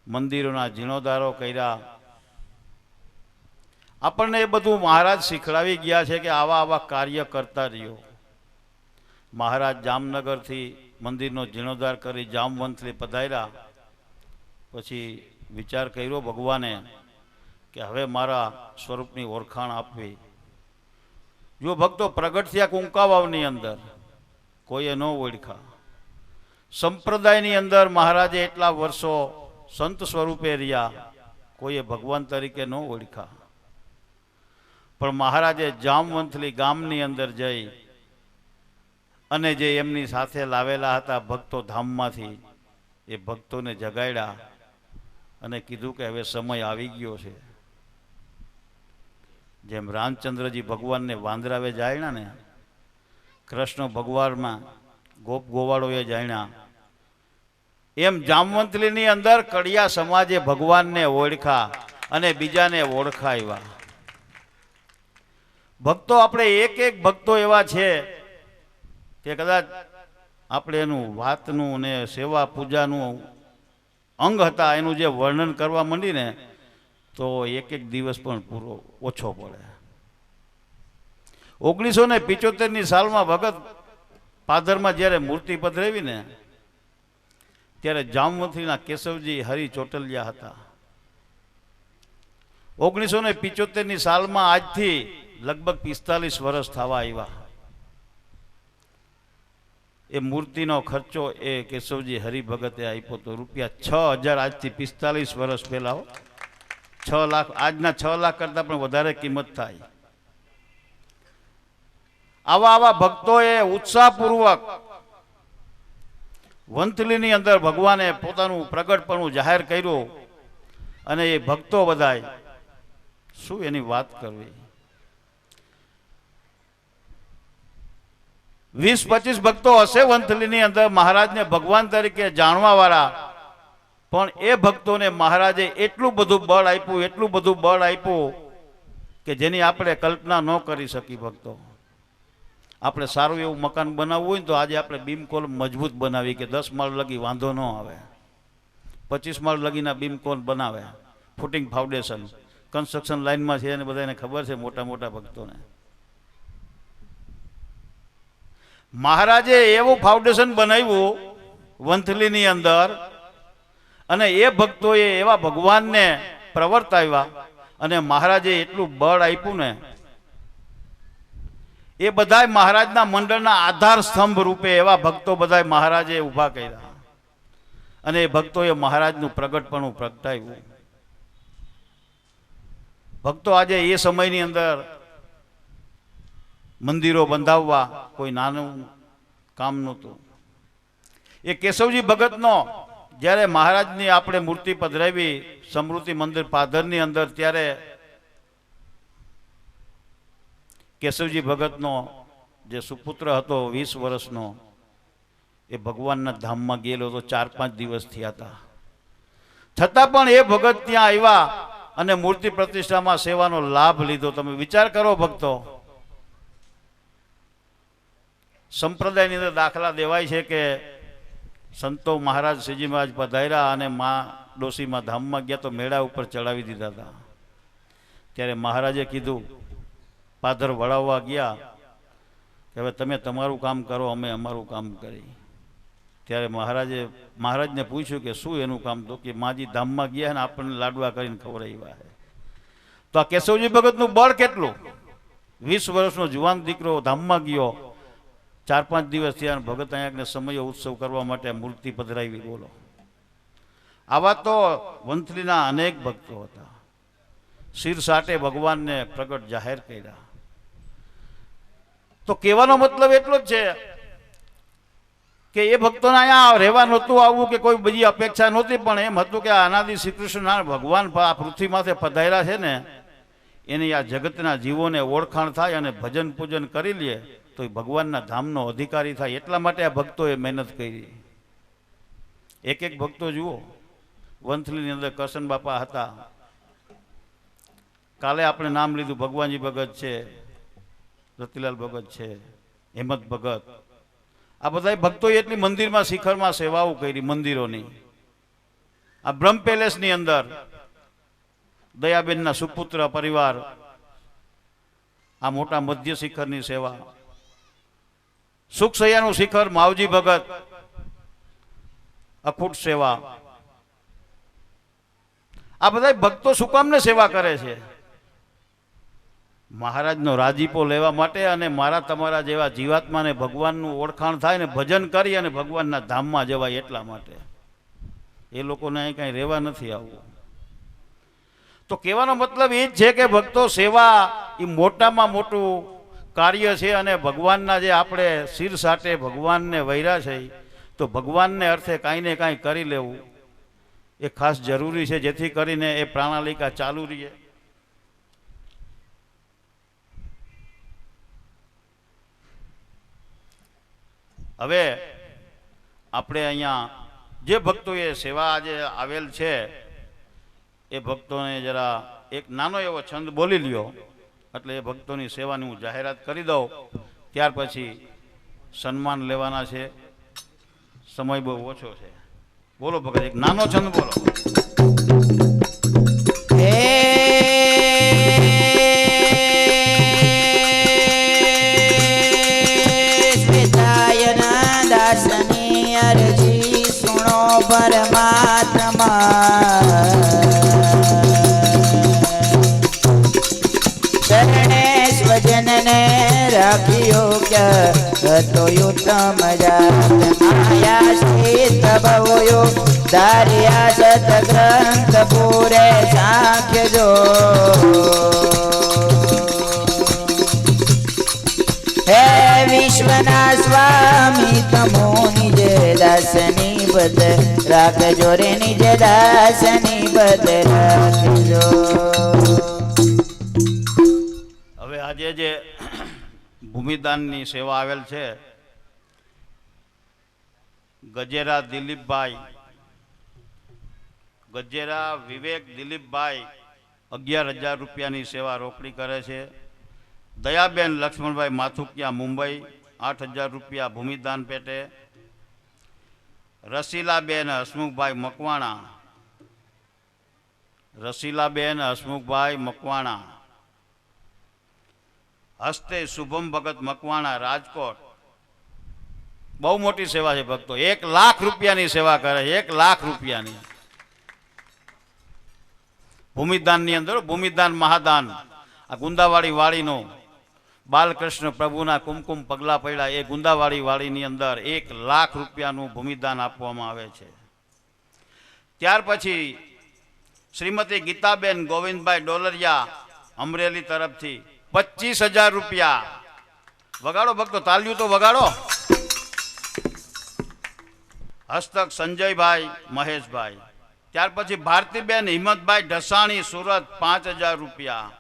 મંદિરોના જીર્ણોદ્ધારો કર્યા. આપણને એ બધું મહારાજ શીખડાવી ગયા છે કે આવા આવા કાર્ય કરતા રહ્યો. મહારાજ જામનગરથી મંદિરનો જીર્ણોદ્ધાર કરી જામવંથલી પધાર્યા. પછી વિચાર કર્યો ભગવાને કે હવે મારા સ્વરૂપની ઓળખાણ આપવી. જો ભક્તો પ્રગટ થયા કુંકાવાવની અંદર, કોઈએ ન ઓળખા. સંપ્રદાયની અંદર મહારાજે એટલા વર્ષો સંત સ્વરૂપે રહ્યા, કોઈએ ભગવાન તરીકે ન ઓળખા. પણ મહારાજે જામવંથલી ગામની અંદર જઈ અને જે એમની સાથે લાવેલા હતા ભક્તો ધામમાંથી, એ ભક્તોને જગાડ્યા અને કીધું કે હવે સમય આવી ગયો છે. જેમ રામચંદ્રજી ભગવાનને વાંદરાવે જાણ્યા ને, કૃષ્ણ ભગવાનમાં ગોપ ગોવાળોએ જાણ્યા, એમ જામવંથલીની અંદર કડિયા સમાજે ભગવાનને ઓળખા અને બીજાને ઓળખાવ્યા. ભક્તો, આપણે એક એક ભક્તો એવા છે કે કદાચ આપણે એનું વાતનું ને સેવા પૂજાનું અંગ હતા, એનું જે વર્ણન કરવા માંડીને તો એક એક દિવસ પણ પૂરો ઓછો પડે. 1975ની સાલમાં ભગત પાદરમાં જ્યારે મૂર્તિ પધરાવી ને, ત્યારે જામવંથલીના કેશવજી હરિ ચોટલિયા હતા. 1975ની સાલમાં આજથી લગભગ 45 વર્ષ થવા આવ્યા. એ મૂર્તિનો ખર્ચો એ કેશવજી હરિભગતે આપ્યો તો ₹6000. આજથી 45 વર્ષ પહેલા 6 લાખ, આજના 6 લાખ કરતા પણ વધારે કિંમત થાય. આવા આવા ભક્તોએ ઉત્સાહપૂર્વક વંથલીની અંદર ભગવાને પોતાનું પ્રગટપણું જાહેર કર્યું. અને એ ભક્તો બધાય, શું એની વાત કરવી, 20-25 ભક્તો હશે વંથલીની અંદર મહારાજને ભગવાન તરીકે જાણવા વાળા. પણ એ ભક્તોને મહારાજે એટલું બધું બળ આપ્યું, એટલું બધું બળ આપ્યું કે જેની આપણે કલ્પના ન કરી શકી. ભક્તો, આપણે સારું એવું મકાન બનાવવું હોય ને તો આજે આપણે બીમ કોલમ મજબૂત બનાવી કે 10 માળ લગી વાંધો ન આવે. 25 માળ લગીના બીમ કોલમ બનાવે, ફૂટિંગ ફાઉન્ડેશન. કન્સ્ટ્રક્શન લાઇનમાં છે અને બધાને ખબર છે, મોટા મોટા ભક્તોને. મહારાજે એવું ફાઉન્ડેશન બનાવ્યું વંથલીની અંદર, અને એ ભક્તોએ એવા ભગવાનને પ્રવર્તાવ્યા અને મહારાજે એટલું બળ આપ્યું ને, એ બધાય મહારાજના મંડળના આધાર સ્તંભ રૂપે એવા ભક્તો બધાય મહારાજે ઊભા કર્યા. અને એ ભક્તોએ મહારાજનું પ્રગટપણું પ્રગટાવ્યું. ભક્તો, આજે એ સમયની અંદર મંદિરો બંધાવવા કોઈ નાનું કામ નહોતું. એ કેશવજી ભગતનો જ્યારે મહારાજની આપણે મૂર્તિ પધરાવી સમૃદ્ધિ મંદિર પાદરની અંદર, ત્યારે કેશવજી ભગતનો જે સુપુત્ર હતો 20 વર્ષનો, એ ભગવાનના ધામમાં ગયેલો હતો. 4-5 દિવસ થયા હતા. છતાં પણ એ ભગત ત્યાં આવ્યા અને મૂર્તિ પ્રતિષ્ઠામાં સેવાનો લાભ લીધો. તમે વિચાર કરો ભક્તો, સંપ્રદાયની અંદર દાખલા દેવાય છે કે સંતો મહારાજ શ્રીજી મહારાજ પધાર્યા અને મા ડોસીમાં ધામમાં ગયા તો મેળા ઉપર ચડાવી દીધા હતા. ત્યારે મહારાજે કીધું, પાદર વળાવવા ગયા કે હવે તમે તમારું કામ કરો, અમે અમારું કામ કરી. ત્યારે મહારાજને પૂછ્યું કે શું એનું કામ? તો કે માજી ધામમાં ગયા ને આપણને લાડવા કરીને ખવડાવ્યા છે. તો આ કેશવજી ભગતનું બળ કેટલું! 20 વર્ષનો જુવાન દીકરો ધામમાં ગયો 4-5 દિવસ થયા અને ભગત અહીંયા સમય ઉત્સવ કરવા માટે મૂર્તિ પધરાવી. બોલો, આવા તો વંથલીના અનેક ભક્તો હતા. શિર સાટે ભગવાનને પ્રગટ જાહેર કર્યા. તો કહેવાનો મતલબ એટલો જ છે કે એ ભક્તોને અહીંયા રહેવા નહોતું આવવું કે કોઈ બીજી અપેક્ષા નહોતી, પણ એમ હતું કે અનાદિ શ્રી કૃષ્ણ ભગવાન આ પૃથ્વી માથે પધાર્યા છે ને, એની આ જગતના જીવોને ઓળખાણ થાય અને ભજન પૂજન કરી લે તો એ ભગવાનના ધામનો અધિકારી થાય. એટલા માટે આ ભક્તોએ મહેનત કરી. એક એક ભક્તો જુઓ, વંથલીની અંદર કરશન બાપા હતા, કાલે આપણે નામ લીધું, ભગવાનજી ભગત છે, રતિલાલ ભગત છે, હેમંત ભગત, આ બધા ભક્તોએ એટલી મંદિરમાં શિખરમાં સેવાઓ કરી મંદિરોની. આ બ્રહ્મ પેલેસની અંદર દયાબેનના સુપુત્ર પરિવાર, આ મોટા મધ્ય શિખરની સેવા, સુખસૈયાનું શિખર માવજી ભગત, અખૂટ સેવા. આ બધા ભક્તો શું કામને સેવા કરે છે? મહારાજનો રાજીપો લેવા માટે અને મારા તમારા જેવા જીવાત્માને ભગવાનનું ઓળખાણ થાય ને ભજન કરી અને ભગવાનના ધામમાં જવાય એટલા માટે. એ લોકોને અહીં કાંઈ રહેવા નથી આવવું. તો કહેવાનો મતલબ એ જ છે કે ભક્તો, સેવા એ મોટામાં મોટું કાર્ય છે અને ભગવાનના જે આપણે શિર સાટે ભગવાનને વૈરા છે તો ભગવાનને અર્થે કાંઈ ને કાંઈ કરી લેવું એ ખાસ જરૂરી છે, જેથી કરીને એ પ્રણાલિકા ચાલુ રહે. હવે આપણે અહીંયા જે ભક્તોએ સેવા આજે આવેલ છે એ ભક્તોને જરા એક નાનો એવો છંદ બોલી લ્યો, એટલે એ ભક્તોની સેવાની હું જાહેરાત કરી દઉં. ત્યાર પછી સન્માન લેવાના છે, સમય બહુ ઓછો છે. બોલો ભગત, એક નાનો છંદ બોલો. પરમાત્મા શરણે સ્વજનને રાખ્યો તો યુત્તમ જાત માયા સ્થિત ભવયો ધાર્યા સત ગ્રંથ પૂરે સાખ્ય જો હે વિશ્વના સ્વામી તમો નિજ દાસની બદ રાખજો રે, નિજ દાસની બદ રાખજો. હવે આજે જે ભૂમિદાનની સેવા આવેલ છે, ગજેરા દિલીપભાઈ, ગજેરા વિવેક દિલીપભાઈ 11,000 રૂપિયાની સેવા રોકડી કરે છે. દયાબેન લક્ષ્મણભાઈ માથુકિયા મુંબઈ 8,000 રૂપિયા ભૂમિદાન પેટે. રસીલાબેન હસમુખભાઈ મકવાણા, રસીલાબેન હસમુખભાઈ મકવાણા, હસ્તે શુભમ ભગત મકવાણા રાજકોટ. બહુ મોટી સેવા છે ભક્તો, 1 લાખ રૂપિયાની સેવા કરે છે, 1 લાખ રૂપિયાની ભૂમિદાનની અંદર. ભૂમિદાન મહાદાન, આ ગુંદાવાડી વાડીનું બાલકૃષ્ણ પ્રભુના કુમકુમ પગલા પડ્યા એ ગુંદાવાડી વાડીની અંદર 1 લાખ રૂપિયાનું ભૂમિદાન આપવામાં આવે છે. ત્યાર પછી શ્રીમતી ગીતાબેન ગોવિંદભાઈ ડોલરિયા અમરેલી તરફથી 25,000 રૂપિયા. વગાડો ભક્તો, તાલ્યું તો વગાડો. હસ્તક સંજયભાઈ મહેશભાઈ. ત્યાર પછી ભારતીબેન હિંમતભાઈ ઢસાણી સુરત 5,000 રૂપિયા.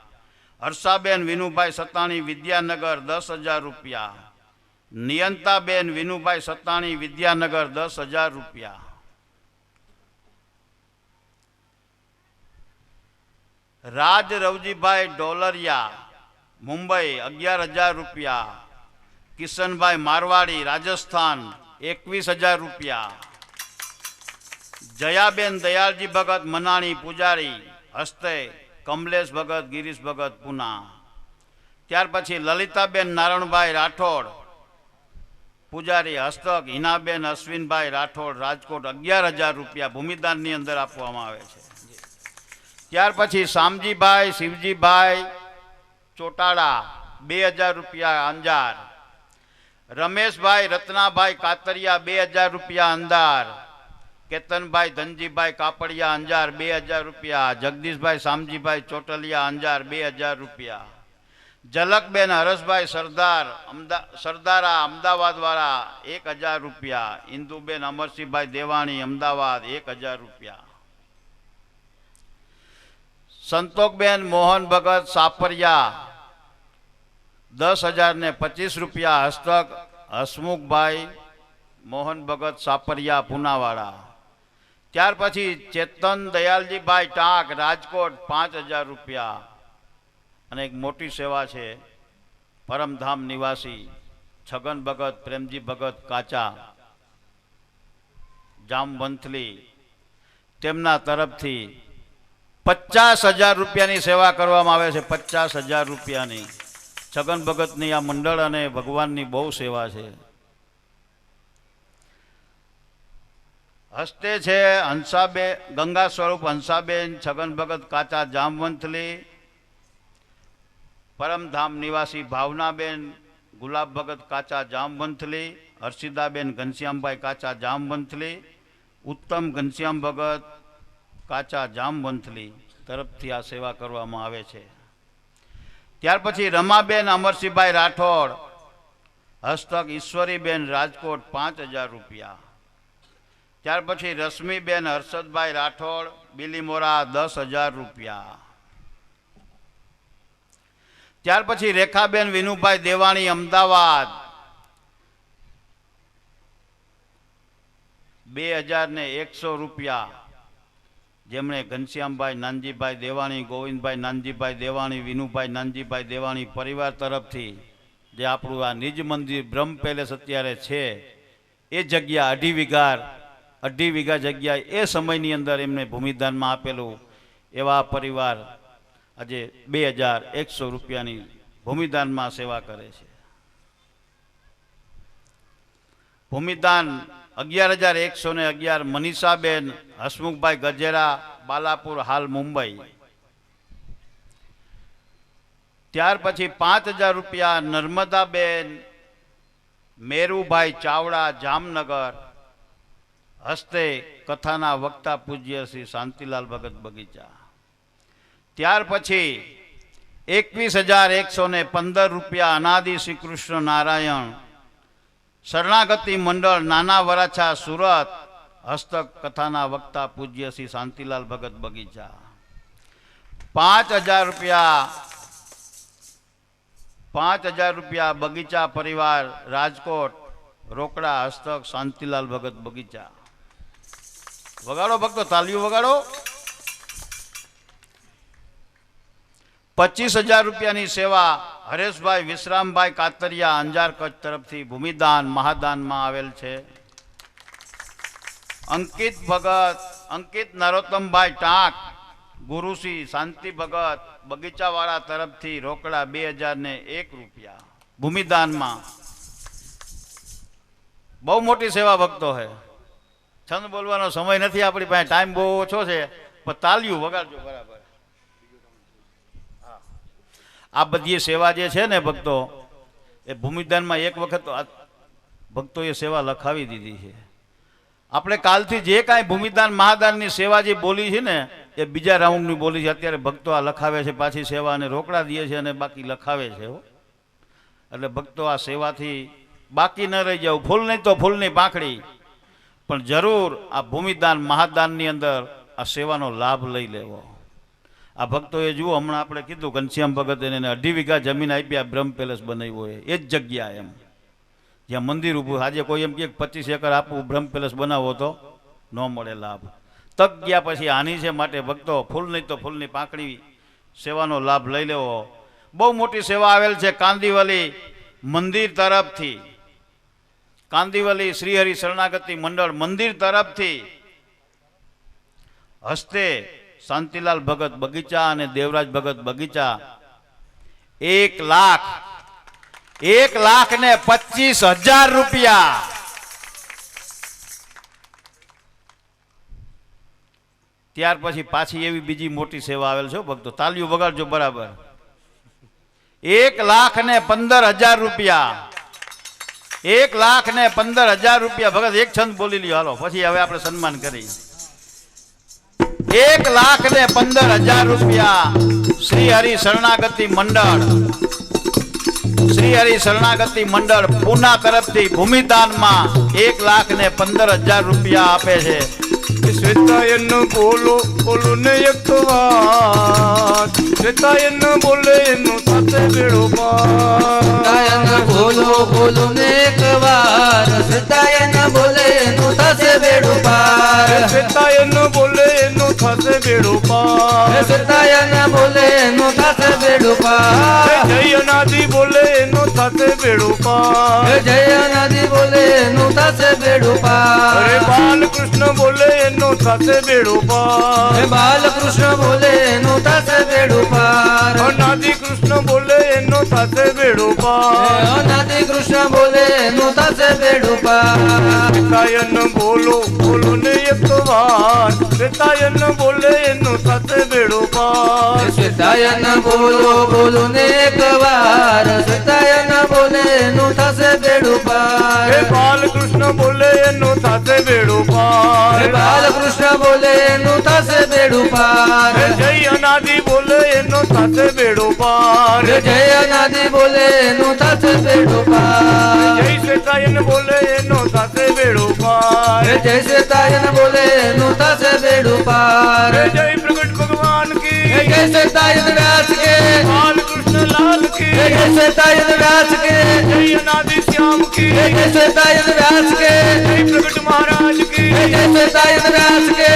હર્ષાબેન વિનુભાઈ સતાણી વિદ્યાનગર 10,000 રૂપિયા. નિયંતાબેન વિનુભાઈ સતાણી વિદ્યાનગર 10,000 રૂપિયા. રાજ રવજીભાઈ ડોલરિયા મુંબઈ 11,000 રૂપિયા. કિશનભાઈ મારવાડી રાજસ્થાન 21,000 રૂપિયા. જયાબેન દયાળજી ભગત મનાણી પૂજારી હસ્તે કમલેશ ભગત ગિરીશ ભગત પુના. ત્યાર પછી લલિતાબેન નારણભાઈ રાઠોડ પૂજારી હસ્તક હિનાબેન અશ્વિનભાઈ રાઠોડ રાજકોટ 11,000 રૂપિયા ભૂમિદાનની અંદર આપવામાં આવે છે. ત્યાર પછી શામજીભાઈ શિવજીભાઈ ચોટાડા 2,000 રૂપિયા અંજાર. રમેશભાઈ રત્નાભાઈ કાતરિયા 2000 રૂપિયા અંદાર, કેતનભાઈ ધનજીભાઈ કાપડિયા અંજાર 2000 રૂપિયા, જગદીશભાઈ શામજીભાઈ ચોટલિયા અંજાર 2000 રૂપિયા, ઝલકબેન હરસભાઈ સરદારા અમદાવાદ વાળા 1000 રૂપિયા, ઇન્દુબેન અમરસિંહભાઈ દેવાણી અમદાવાદ 1000 રૂપિયા, સંતોકબેન મોહન ભગત સાપરિયા 10,000 ને 25 રૂપિયા, હસ્તક હસમુખભાઈ મોહન ભગત સાપરિયા પૂનાવાળા. ત્યાર પછી ચેતન દયાલજીભાઈ ટાંક રાજકોટ 5,000 રૂપિયા. અને એક મોટી સેવા છે પરમધામ નિવાસી છગન ભગત પ્રેમજી ભગત કાચા જામવંથલી, તેમના તરફથી 50,000 રૂપિયાની સેવા કરવામાં આવે છે. 50,000 રૂપિયાની છગન ભગતની આ મંડળ અને ભગવાનની બહુ સેવા છે. હસ્તે છે હંસાબેન ગંગા સ્વરૂપ હંસાબેન છગન ભગત કાચા જામવંથલી, પરમધામ નિવાસી ભાવનાબેન ગુલાબ ભગત કાચા જામવંથલી, હર્ષિદાબેન ઘનશ્યામભાઈ કાચા જામવંથલી, ઉત્તમ ઘનશ્યામ ભગત કાચા જામવંથલી તરફથી આ સેવા કરવામાં આવે છે. ત્યાર પછી રમાબેન અમરસિંહભાઈ રાઠોડ, હસ્તક ઈશ્વરીબેન રાજકોટ 5,000 રૂપિયા. ત્યાર પછી રશ્મિબેન હર્ષદભાઈ રાઠોડ બિલીમોરા 10,000 રૂપિયા. ત્યાર પછી રેખાબેન વિનુભાઈ દેવાણી અમદાવાદ 2,100 રૂપિયા, જેમણે ઘનશ્યામભાઈ નાનજીભાઈ દેવાણી, ગોવિંદભાઈ નાનજીભાઈ દેવાણી, વિનુભાઈ નાનજીભાઈ દેવાણી પરિવાર તરફથી જે આપણું આ નિજ મંદિર બ્રહ્મ પેલેસ અત્યારે છે એ જગ્યા 2.5 વીઘા જગ્યા એ સમયની અંદર એમને ભૂમિદાનમાં આપેલું, એવા પરિવાર આજે 2,100 રૂપિયાની ભૂમિદાનમાં સેવા કરે છે. ભૂમિદાન 11,111 મનીષાબેન હસમુખભાઈ ગજેરા બાલાપુર હાલ મુંબઈ. ત્યાર પછી 5,000 રૂપિયા નર્મદાબેન મેરુભાઈ ચાવડા જામનગર, હસ્તે કથાના વક્તા પૂજ્ય શ્રી શાંતિલાલ ભગત બગીચા. ત્યાર પછી 21,115 રૂપિયા અનાદિ શ્રી કૃષ્ણ નારાયણ શરણાગતિ મંડળ નાના વરાછા સુરત, હસ્તક કથાના વક્તા પૂજ્ય શ્રી શાંતિલાલ ભગત બગીચા. 5,000 રૂપિયા બગીચા પરિવાર રાજકોટ રોકડા, હસ્તક શાંતિલાલ ભગત બગીચા. વગાડો ભક્તો, તાલીઓ વગાડો. 25,000 રૂપિયાની સેવા હરેશભાઈ વિશ્રામભાઈ કાતરિયા અંજાર કચ્છ તરફથી ભૂમિદાન મહાદાનમાં આવેલ છે. અંકિત નરોત્તમભાઈ ટાંક ગુરુશ્રી શાંતિ ભગત બગીચાવાળા તરફથી રોકડા 2,001 રૂપિયા ભૂમિદાનમાં. બહુ મોટી સેવા ભક્તો છે. છંદ બોલવાનો સમય નથી આપણી પાસે, ટાઈમ બહુ ઓછો છે, પણ તાલીઓ વગાડજો બરાબર. આ બધી સેવા જે છે ને ભક્તો, એ ભૂમિદાનમાં એક વખત ભક્તોએ સેવા લખાવી દીધી છે. આપણે કાલથી જે કાંઈ ભૂમિદાન મહાદાનની સેવા જે બોલી છે ને એ બીજા રાઉન્ડની બોલી છે. અત્યારે ભક્તો આ લખાવે છે પાછી સેવા, અને રોકડા દે છે અને બાકી લખાવે છે. એટલે ભક્તો આ સેવાથી બાકી ન રહી જાવ. ફૂલ નહીં તો ફૂલની પાંખડી, પણ જરૂર આ ભૂમિદાન મહાદાનની અંદર આ સેવાનો લાભ લઈ લેવો. આ ભક્તોએ જુઓ, હમણાં આપણે કીધું ઘનશ્યામ ભગત એને 2.5 વીઘા જમીન આપી, આ બ્રહ્મ પેલેસ બનાવ્યો હોય એ જ જગ્યા એમ જ્યાં મંદિર ઊભું. આજે કોઈ એમ કે 25 એકર આપવું બ્રહ્મ પેલેસ બનાવો તો ન મળે લાભ. તક ગયા પછી હાની છે. માટે ભક્તો ફૂલ નહીં તો ફૂલની પાંખડી સેવાનો લાભ લઈ લેવો. બહુ મોટી સેવા આવેલ છે કાંદીવલી મંદિર તરફથી. કાંદીવલી શ્રીહરિ શરણાગતિ મંડળ મંદિર તરફથી હસ્તે શાંતિલાલ ભગત બગીચા અને દેવરાજ ભગત બગીચા 1,25,000 રૂપિયા. ત્યાર પછી પાછી એવી બીજી મોટી સેવા આવેલ છે ભક્તો, તાલીઓ વગાડજો બરાબર. 1,15,000 રૂપિયા 1,15,000 રૂપિયા ભગત એક છંદ બોલી લ્યો હાલો, પછી હવે આપણે સન્માન કરી. 1,15,000 રૂપિયા શ્રી હરિ શરણાગતિ મંડળ, શ્રી હરિ શરણાગતિ મંડળ પૂના તરફથી ભૂમિદાનમાં 1,15,000 રૂપિયા આપે છે. શ્વેતાયન બોલો બોલો ને એક વાર, શ્વેતાયન બોલે એનું સાથે બેડો પાર. શ્વેતાયન બોલો બોલો ને એક વાર, શ્વેતાયન બોલે એનું થશે બેડું પાર. શ્વેતાયન બોલે એનું સાથે બેડો પાર. શ્વેતાયન બોલે એનું થશે બેડું પાર. જય અનાદિ બોલે એનું સાથે બેડો પાર. જય નદી બોલે એનું થશે બેડું પાર. અરે બાલકૃષ્ણ બોલે એનું સાથે બેડો પાર. બાલકૃષ્ણ બોલે એનું થશે બેડું પાર. અનાદિ કૃષ્ણ બોલે એનું સાથે બેડો પાર. અનાદિ કૃષ્ણ બોલે એનું થશે બેડું પાર. શ્વેતાયન બોલો બોલો ને એક વાર, શ્વેતાયન બોલે એનું સાથે બેડો પાર. શ્વેતાયન બોલો બોલો ને એક વાર, શ્વેતાયન બોલે એનું થશે બેડું પાર. હે બાલકૃષ્ણ બોલે એનું સાથે બેડો પાર. બાલકૃષ્ણ બોલે એનું થશે બેડું પાર. હે જય અનાદિ બોલે એનું સાથે બેડો પાર. જય નદી બોલે એનું થશે બેડું પાર. જય શ્વેતાયન બોલે એનું સાથે બેડો પાર. જય શ્વેતાયન બોલે એનું થશે બેડું પાર. હે જય પ્રગટ ભગવાન કી, જય શ્વેતાયન વ્યાસ કે, બાલકૃષ્ણ લાલ કી, જય શ્વેતાયન વ્યાસ કે, જય અનાદિ શ્યામ કી, જય શ્વેતાયન વ્યાસ કે, જય પ્રગટ મહારાજ કી. જય શ્વેતાયન વ્યાસ કે,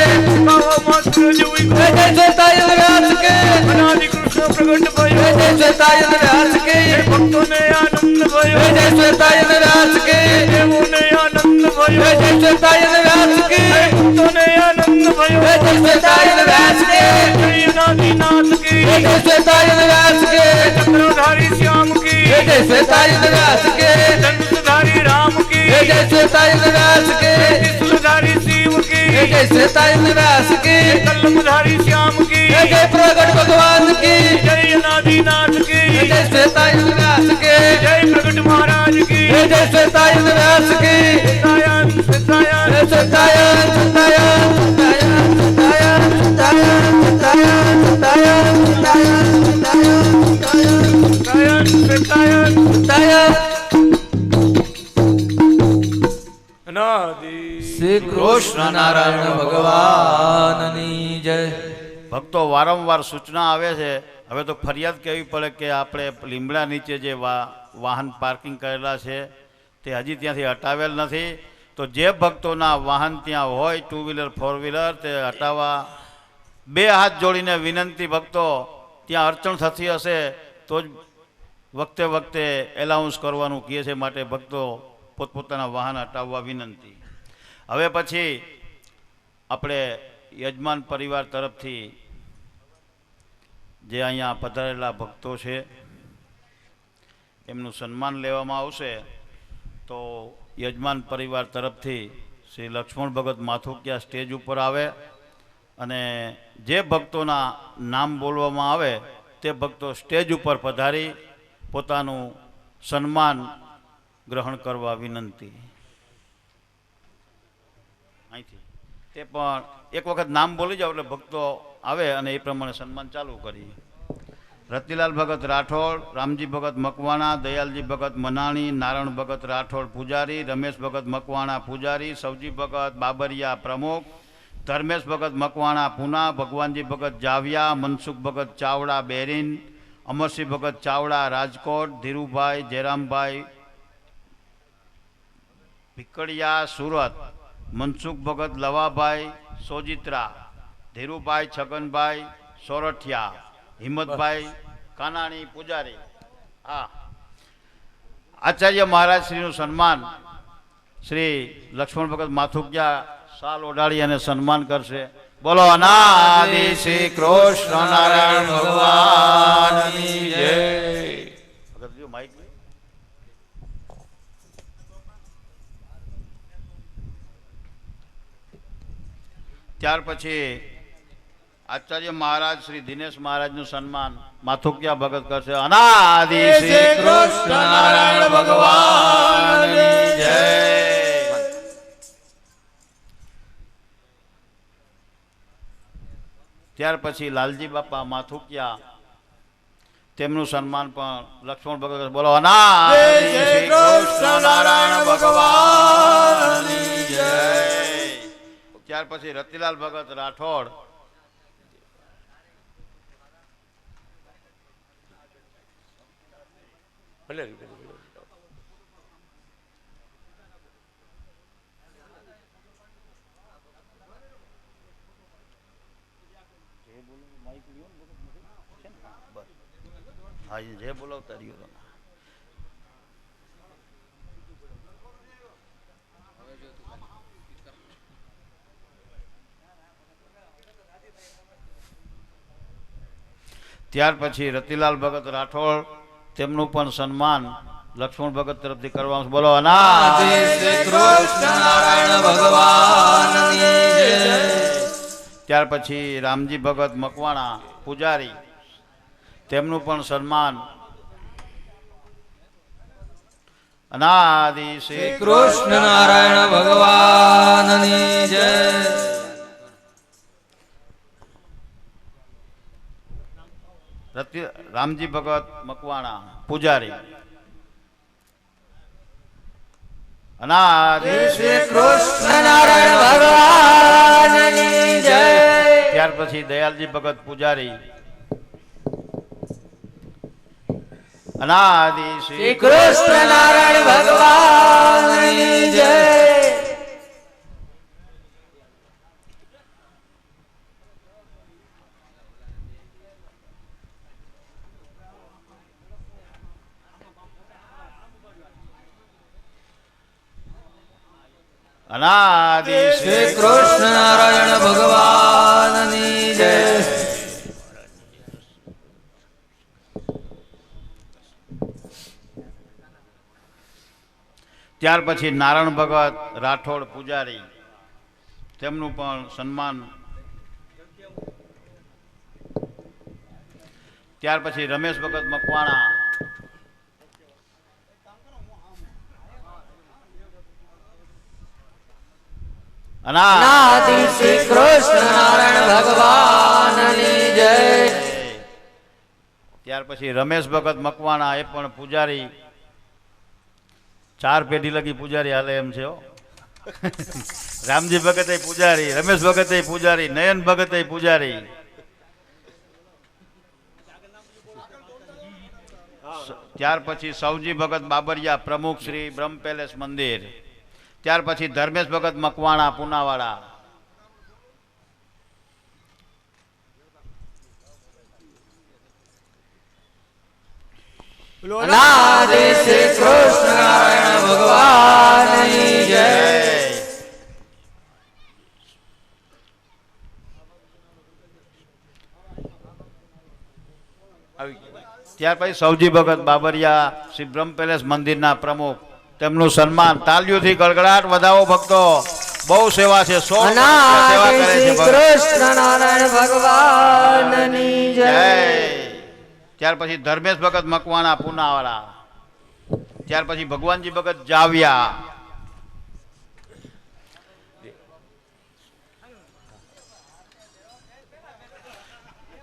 કાવા માત્ર જોઈ જય શ્વેતાયન વ્યાસ કે, અનાદિ કૃષ્ણ પ્રગટ જય ભયો. શ્વેતાયન વ્યાસ કે, હે ભક્તોને આનંદ ભયો, જય શ્વેતાયન વ્યાસ કે, દેવોને આનંદ ભયો, જય શ્વેતાયન વ્યાસ કે, ભક્તોને આનંદ ભયો. જય શ્વેતાયન વ્યાસ કે, જય અનાદિનાથ કી, જય શ્વેતાયન વ્યાસ કે, ચક્રધારી શ્યામ કી, જય શ્વેતાયન વ્યાસ કે, ધનુષધારી રામ કી, જય શ્વેતાયન વ્યાસ કે, ત્રિશુલધારી શિવ કી, જય શ્વેતાયન વ્યાસ કે, કલમધારી શ્યામ કી, જય પ્રગટ ભગવાન की, જય અનાદિનાથ કી, जय श्वेतायन व्यास के, જય પ્રગટ મહારાજ કી, जय श्वेतायन व्यास के, શ્વેતાયન શ્વેતાયન जय श्वेतायन श्वेतायन श्वेतायन श्वेतायन श्वेतायन श्वेतायन श्वेतायन શ્વેતાયન श्वेतायन અનાદિ श्री कृष्ण नारायण भगवान ની जय। ભક્તો વારંવાર સૂચના આવે છે, હવે તો ફરિયાદ કહેવી પડે કે આપણે લીમડા નીચે જે વાહન પાર્કિંગ કરેલા છે તે હજી ત્યાંથી હટાવેલ નથી. તો જે ભક્તોના વાહન ત્યાં હોય, ટુ વ્હીલર ફોર વ્હીલર, તે હટાવવા બે હાથ જોડીને વિનંતી. ભક્તો ત્યાં અડચણ થતી હશે તો જ વખતે વખતે એલાઉન્સ કરવાનું કહે છે, માટે ભક્તો પોતપોતાના વાહન હટાવવા વિનંતી. હવે પછી આપણે યજમાન પરિવાર તરફથી જે અહીંયા પધારેલા ભક્તો છે એમનું સન્માન લેવામાં આવશે. તો યજમાન પરિવાર તરફથી શ્રી લક્ષ્મણ ભગત માથુકિયા સ્ટેજ ઉપર આવે અને જે ભક્તોના નામ બોલવામાં આવે તે ભક્તો સ્ટેજ ઉપર પધારી પોતાનું સન્માન ગ્રહણ કરવા વિનંતી. અહીંથી તે પણ એક વખત નામ બોલી જાઓ એટલે ભક્તો આવે અને એ પ્રમાણે સન્માન ચાલુ કરીએ. રતિલાલ ભગત રાઠોડ, રામજી ભગત મકવાણા, દયાલજી ભગત મનાણી, નારાયણ ભગત રાઠોડ પૂજારી, રમેશ ભગત મકવાણા પૂજારી, સવજી ભગત બાબરિયા પ્રમુખ, ધર્મેશ ભગત મકવાણા પૂના, ભગવાનજી ભગત જાવિયા, મનસુખ ભગત ચાવડા બેરીન, અમરસિંહ ભગત ચાવડા રાજકોટ, ધીરુભાઈ જયરામભાઈ ભીકડિયા સુરત, મનસુખ ભગત લવાભાઈ સોજિત્રા, ધીરુભાઈ છગનભાઈ સોરઠિયા, હિંમતભાઈ કાનાણી પૂજારી. આચાર્ય મહારાજ શ્રીનું સન્માન શ્રી લક્ષ્મણ ભગત માથુકિયા શાલ ઓઢાડી અને સન્માન કરશે. બોલો અનાદિ શ્રી કૃષ્ણ નારાયણ ભગવાનની જય. ભગતજી માઈક ત્યાર પછી આચાર્ય મહારાજ શ્રી દિનેશ મહારાજનું સન્માન માથુકિયા ભગત કરશે. અનાદિ શ્રી કૃષ્ણ નારાયણ ભગવાનની જય. ત્યાર પછી લાલજી બાપા માથુકિયા તેમનું સન્માન પણ લક્ષ્મણ ભગત. બોલો અનાદિ શ્રી કૃષ્ણ નારાયણ ભગવાનની જય. ત્યાર પછી રતિલાલ ભગત રાઠોડ ભલે હા જે બોલાવતા રહ્યો. ત્યાર પછી રતિલાલ ભગત રાઠોડ તેમનું પણ સન્માન લક્ષ્મણ ભગત તરફથી કરવામાં. બોલો અનાદિ શ્રી કૃષ્ણ નારાયણ ભગવાનની જય. ત્યાર પછી રામજી ભગત મકવાણા પૂજારી તેમનું પણ સન્માન અનાદિ શ્રી કૃષ્ણ નારાયણ ભગવાનની જય. રામજી ભગત મકવાણા પૂજારી અનાદિ શ્રી કૃષ્ણ નારાયણ ભગવાનની જય. ત્યાર પછી દયાલજી ભગત પૂજારી અનાદિ શ્રી કૃષ્ણ નારાયણ ભગવાનની જય. અનાદિ શ્રી કૃષ્ણ નારાયણ ભગવાનની જય. ત્યાર પછી નારાયણ ભગત રાઠોડ પૂજારી તેમનું પણ સન્માન. ત્યાર પછી રમેશ ભગત મકવાણા અનાદિ શ્રી કૃષ્ણ નારાયણ ભગવાનની જય. ત્યાર પછી રમેશ ભગત મકવાણા એ પણ પૂજારી 4 પેઢી લગી પૂજારી હાલે એમ છે. રામજી ભગત પૂજારી, રમેશ ભગત પૂજારી, નયન ભગત પૂજારી. ત્યાર પછી સૌજી ભગત બાબરિયા પ્રમુખ શ્રી બ્રહ્મ પેલેસ મંદિર. ત્યાર પછી ધર્મેશ ભગત મકવાણા પુનાવાડા. અનાદિ શ્રી કૃષ્ણ નારાયણ ભગવાનની જય. ત્યાર પછી સૌજી ભગત બાબરિયા શ્રી બ્રહ્મ પેલેસ મંદિરના પ્રમુખ તેમનું સન્માન. તાલીઓથી ગળગળાટ વધાવો ભક્તો. બહુ સેવા છે. 16 સેવા કરે છે. કૃષ્ણ નારાયણ ભગવાનની જય. ત્યાર પછી ધર્મેશ ભગત મકવાણા પુનાવાડા. ત્યાર પછી ભગવાનજી ભગત જાવિયા.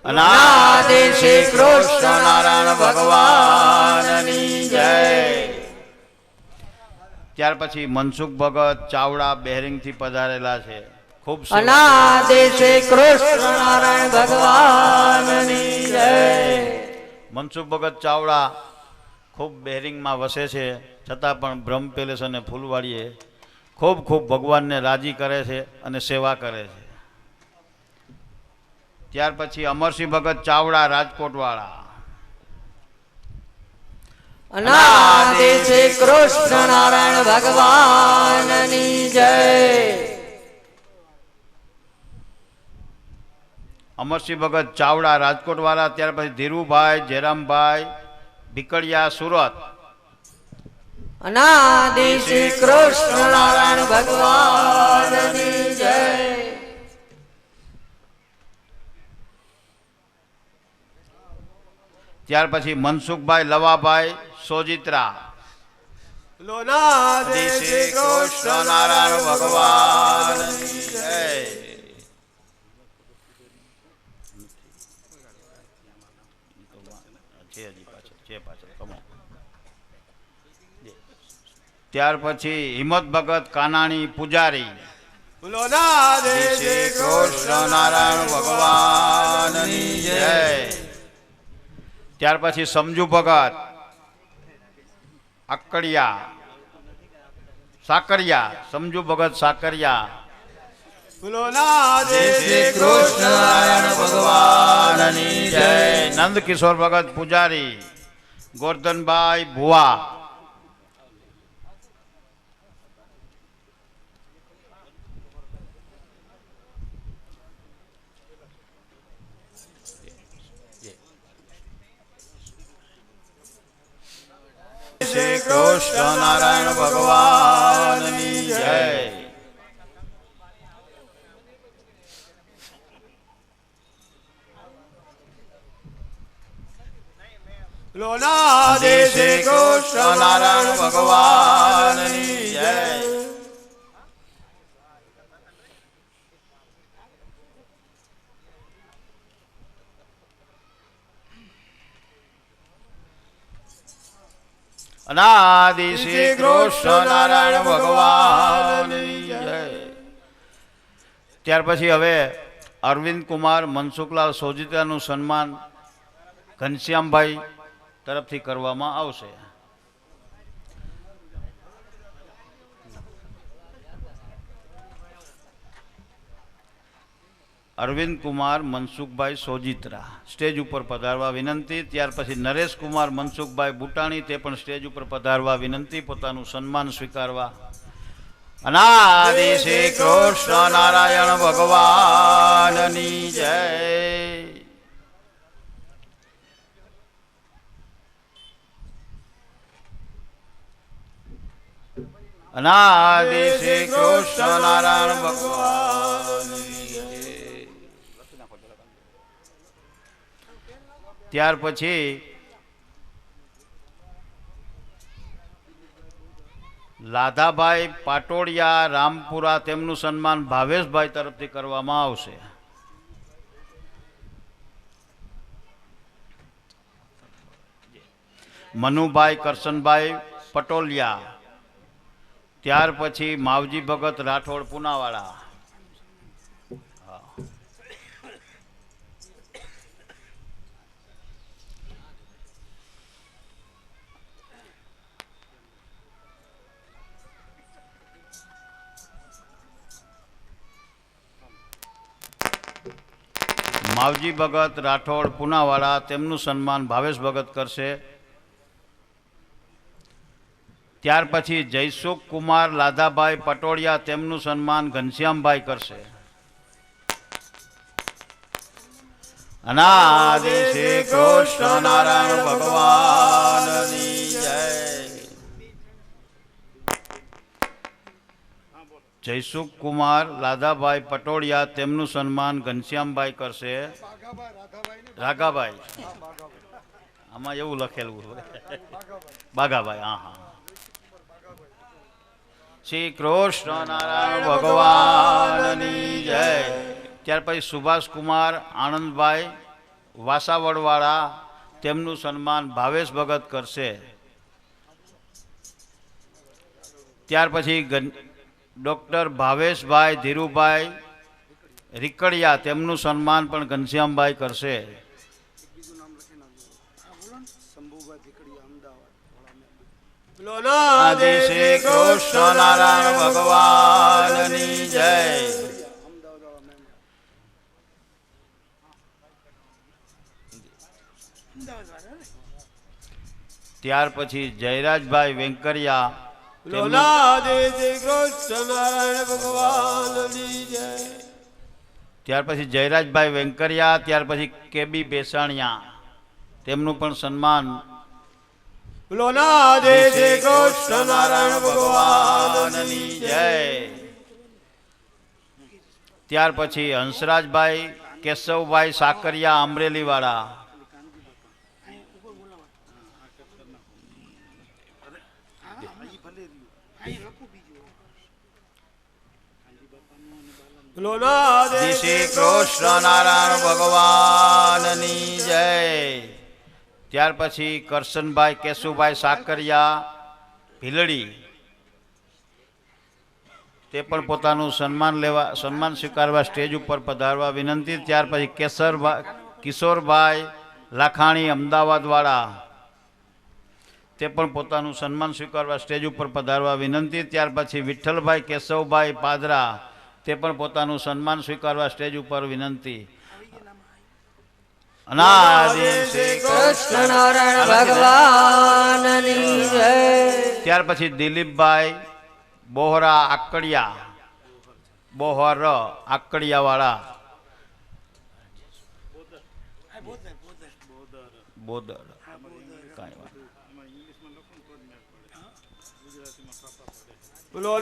અનાદિ શ્રી કૃષ્ણ નારાયણ ભગવાનની જય. ત્યાર પછી મનસુખ ભગત ચાવડા બેરિંગ થી પધારેલા છે. ખૂબ અનાદિ શ્રી કૃષ્ણ નારાયણ ભગવાનની જય. મનસુખ ભગત ચાવડા ખૂબ બેરિંગમાં વસે છે, છતાં પણ બ્રહ્મ પેલેસ અને ફૂલવાડીએ ખૂબ ખૂબ ભગવાનને રાજી કરે છે અને સેવા કરે છે. ત્યાર પછી અમરસિંહ ભગત ચાવડા રાજકોટવાળા. અનાદિ શ્રી કૃષ્ણ નારાયણ ભગવાનની જય. અમરસિંહ ભગત ચાવડા રાજકોટવાળા. ત્યાર પછી ધીરુભાઈ જયરામભાઈ ભીકડિયા સુરત. અનાદિ શ્રી કૃષ્ણ નારાયણ ભગવાનની જય. ત્યાર પછી મનસુખભાઈ લવાભાઈ સોજિત્રા. શ્રી કૃષ્ણ નારાયણ ભગવાનની જય. ત્યાર પછી હિંમત ભગત કાનાણી પૂજારી. શ્રી કૃષ્ણ નારાયણ ભગવાનની જય. ત્યાર પછી સમજુ ભગત અકડિયા સાકરિયા. સમજુ ભગત સાકરિયા. શ્રી કૃષ્ણ નારાયણ ભગવાનની જય. નંદ કિશોર ભગત પૂજારી. ગોરધનભાઈ ભુવા. શ્રી કૃષ્ણ નારાયણ ભગવાનની જય. શ્રી કૃષ્ણ નારાયણ ભગવાનની જય. અનાદિ શ્રી કૃષ્ણ નારાયણ ભગવાનની જય. ત્યાર પછી હવે અરવિંદ કુમાર મનસુખલાલ સોજિત્રાનું સન્માન ઘનશ્યામભાઈ તરફથી કરવામાં આવશે. અરવિંદ કુમાર મનસુખભાઈ સોજિત્રા સ્ટેજ ઉપર પધારવા વિનંતી. ત્યાર પછી નરેશ કુમાર મનસુખભાઈ બુટાણી તે પણ સ્ટેજ ઉપર પધારવા વિનંતી, પોતાનું સન્માન સ્વીકારવા. અનાદિ શ્રી કૃષ્ણ નારાયણ ભગવાનની જય. અનાદિ શ્રી કૃષ્ણ નારાયણ ભગવાનની જય. ત્યાર પછી લાધાભાઈ પાટોડિયા રામપુરા તેમનું સન્માન ભાવેશભાઈ તરફથી કરવામાં આવશે. મનુભાઈ કરશનભાઈ પટોલિયા. ત્યાર પછી માવજી ભગત રાઠોડ પુનાવાળા. માવજી ભગત રાઠોડ પુનાવાળા તેમનું સન્માન ભાવેશ ભગત કરશે. ત્યાર પછી જયસુખ કુમાર લાધાભાઈ પટોડિયા તેમનું સન્માન ઘનશ્યામભાઈ કરશે. અનાદિ શ્રી કૃષ્ણ નારાયણ ભગવાનની જય. જયસુખ કુમાર લાધાભાઈ પટોડિયા તેમનું સન્માન ઘનશ્યામભાઈ કરશે. રાઘાભાઈ આમાં એવું લખેલું બાઘાભાઈ. હા હા. શ્રી કૃષ્ણ નારાયણ ભગવાનની જય. ત્યાર પછી સુભાષ કુમાર આનંદભાઈ વાસાવડવાળા તેમનું સન્માન ભાવેશ ભગત કરશે. ત્યાર પછી ડૉક્ટર ભાવેશભાઈ ધીરુભાઈ રીકડિયા તેમનું સન્માન પણ ઘનશ્યામભાઈ કરશે. શ્રી કૃષ્ણ નારાયણ ભગવાનની જય. ત્યાર પછી જયરાજભાઈ વેંકરિયા. ત્યાર પછી જયરાજભાઈ વેંકરિયા. ત્યાર પછી કેબી બેસાણિયા તેમનું પણ સન્માન. શ્રી કૃષ્ણ નારાયણ ભગવાનની જય. ત્યાર પછી હંસરાજભાઈ કેશવભાઈ સાકરિયા અમરેલી વાળા. શ્રી કૃષ્ણ નારાયણ ભગવાનની જય. ત્યાર પછી કરશનભાઈ કેશુભાઈ સાકરિયા ભીલડી તે પણ પોતાનું સન્માન સ્વીકારવા સ્ટેજ ઉપર પધારવા વિનંતી. ત્યાર પછી કિશોરભાઈ લાખાણી અમદાવાદવાળા તે પણ પોતાનું સન્માન સ્વીકારવા સ્ટેજ ઉપર પધારવા વિનંતી. ત્યાર પછી વિઠ્ઠલભાઈ કેશવભાઈ પાદરા તે પણ પોતાનું સન્માન સ્વીકારવા સ્ટેજ ઉપર વિનંતી. અનાદિ શ્રી કૃષ્ણ નારાયણ ભગવાનની જય. ત્યાર પછી દિલીપભાઈ બોહરા આકડિયા બોહર આકડિયા વાળા બોદર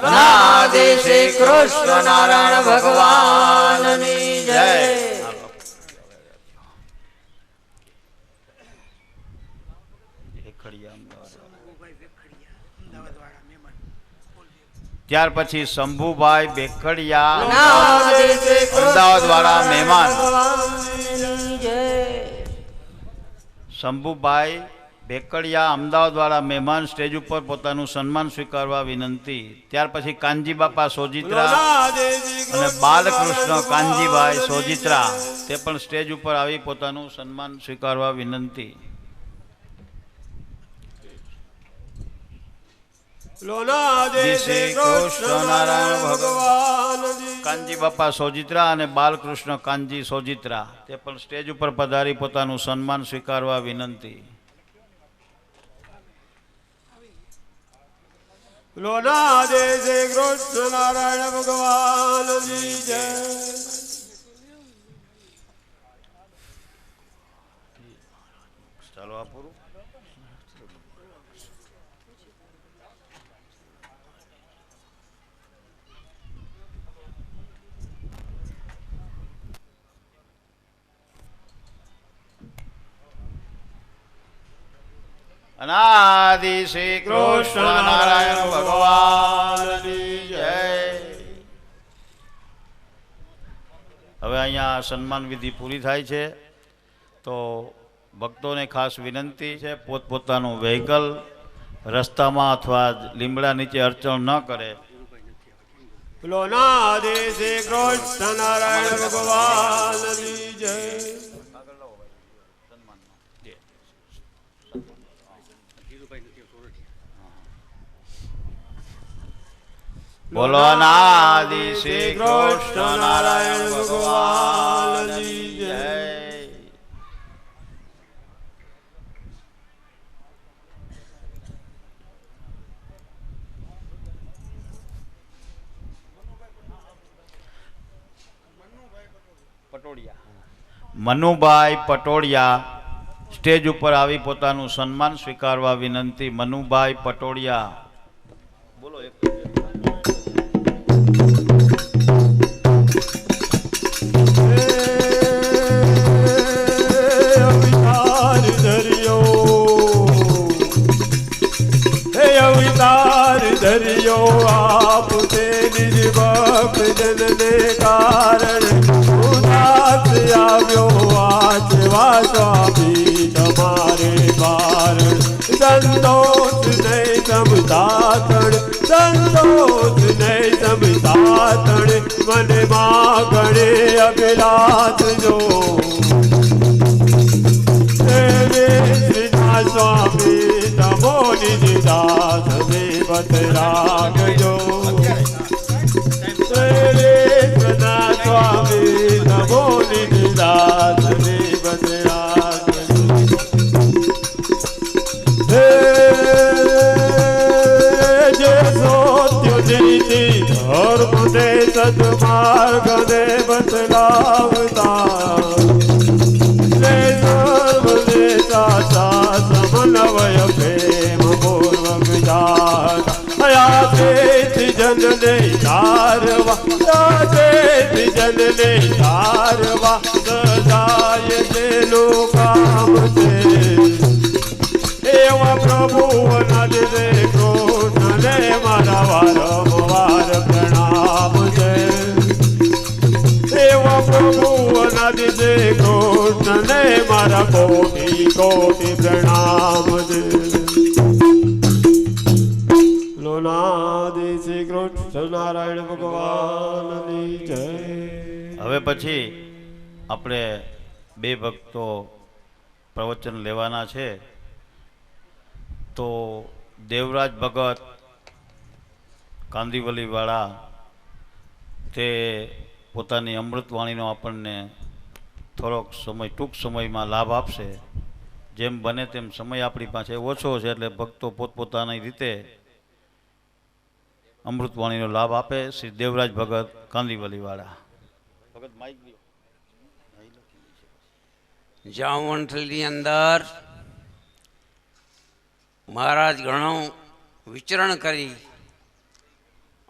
અનાદિ શ્રી કૃષ્ણ નારાયણ ભગવાનની જય. ત્યાર પછી શંભુભાઈ બેકડિયા અનાદિ શ્રી કૃષ્ણ અમદાવાદ વાળા મહેમાન ભગવાનની જય. શંભુભાઈ બેકડિયા અમદાવાદ વાળા મહેમાન સ્ટેજ ઉપર પોતાનું સન્માન સ્વીકારવા વિનંતી. ત્યાર પછી કાનજી બાપા સોજિત્રા અને બાલકૃષ્ણ કાનજીભાઈ સોજિત્રા તે પણ સ્ટેજ ઉપર આવી પોતાનું સન્માન સ્વીકારવા વિનંતી. શ્રી કૃષ્ણ નારાયણ ભગવાન કાનજી બાપા સોજિત્રા અને બાલકૃષ્ણ કાનજી સોજિત્રા તે પણ સ્ટેજ ઉપર પધારી પોતાનું સન્માન સ્વીકારવા વિનંતી. શ્રી કૃષ્ણ નારાયણ ભગવાનની જય. ચાલો આ પૂરું. અનાદિ શ્રી કૃષ્ણ નારાયણ ભગવાનની જય. હવે અહીંયા સન્માન વિધિ પૂરી થાય છે તો ભક્તોને ખાસ વિનંતી છે પોતપોતાનું વ્હીકલ રસ્તામાં અથવા લીમડા નીચે અડચણ ન કરે. શ્રી કૃષ્ણ નારાયણ ભગવાનની જય. બોલો અનાદિ શ્રી કૃષ્ણ નારાયણ ભગવાનની જય. મનુભાઈ પટોડિયા સ્ટેજ ઉપર આવી પોતાનું સન્માન સ્વીકારવા વિનંતી. મનુભાઈ પટોડિયા બોલો. એક ધર્યો આપ તે નિજ ભક્ત જનને કારણ ઉદાસ આવ્યો વાંચવા સ્વામી તમારે કારણ. સંતોષ નહીં સમતાતણ સંતોષ નહીં સમતાતણ મને માગણે અભિલાષ જો સ્વામી તમો નિજ દાસ બત રાખજો. સ્વામી નમો નિજ દાસ બત રાખજો. જે સોત્ય નીતિ ધર્મ ને સદમાર્ગ ને બતલાવતા સમન્વય પ્રેમ પૂર્વક જાતા જનને તારવા જનને તારવા સદાય જેનું કામ છે એવા પ્રભુ અનાદ રે કૃષ્ણને મારા વારંવાર પ્રણામ છે. પ્રભુ અનાદિ શ્રી કૃષ્ણને મારા કોટી કોટી પ્રણામ છે. લોનાદિ શ્રી કૃષ્ણ નારાયણ ભગવાનની જય. હવે પછી આપણે બે ભક્તો પ્રવચન લેવાના છે. તો દેવરાજ ભગત કાંદીવલીવાળા તે પોતાની અમૃતવાણીનો આપણને થોડોક સમય ટૂંક સમયમાં લાભ આપશે. જેમ બને તેમ સમય આપણી પાસે ઓછો છે એટલે ભક્તો પોતપોતાની રીતે અમૃતવાણીનો લાભ આપે. શ્રી દેવરાજ ભગત કાંદીવલીવાળા. ભગત માઇક જામવંથલીની અંદર મહારાજ ઘણું વિચરણ કરી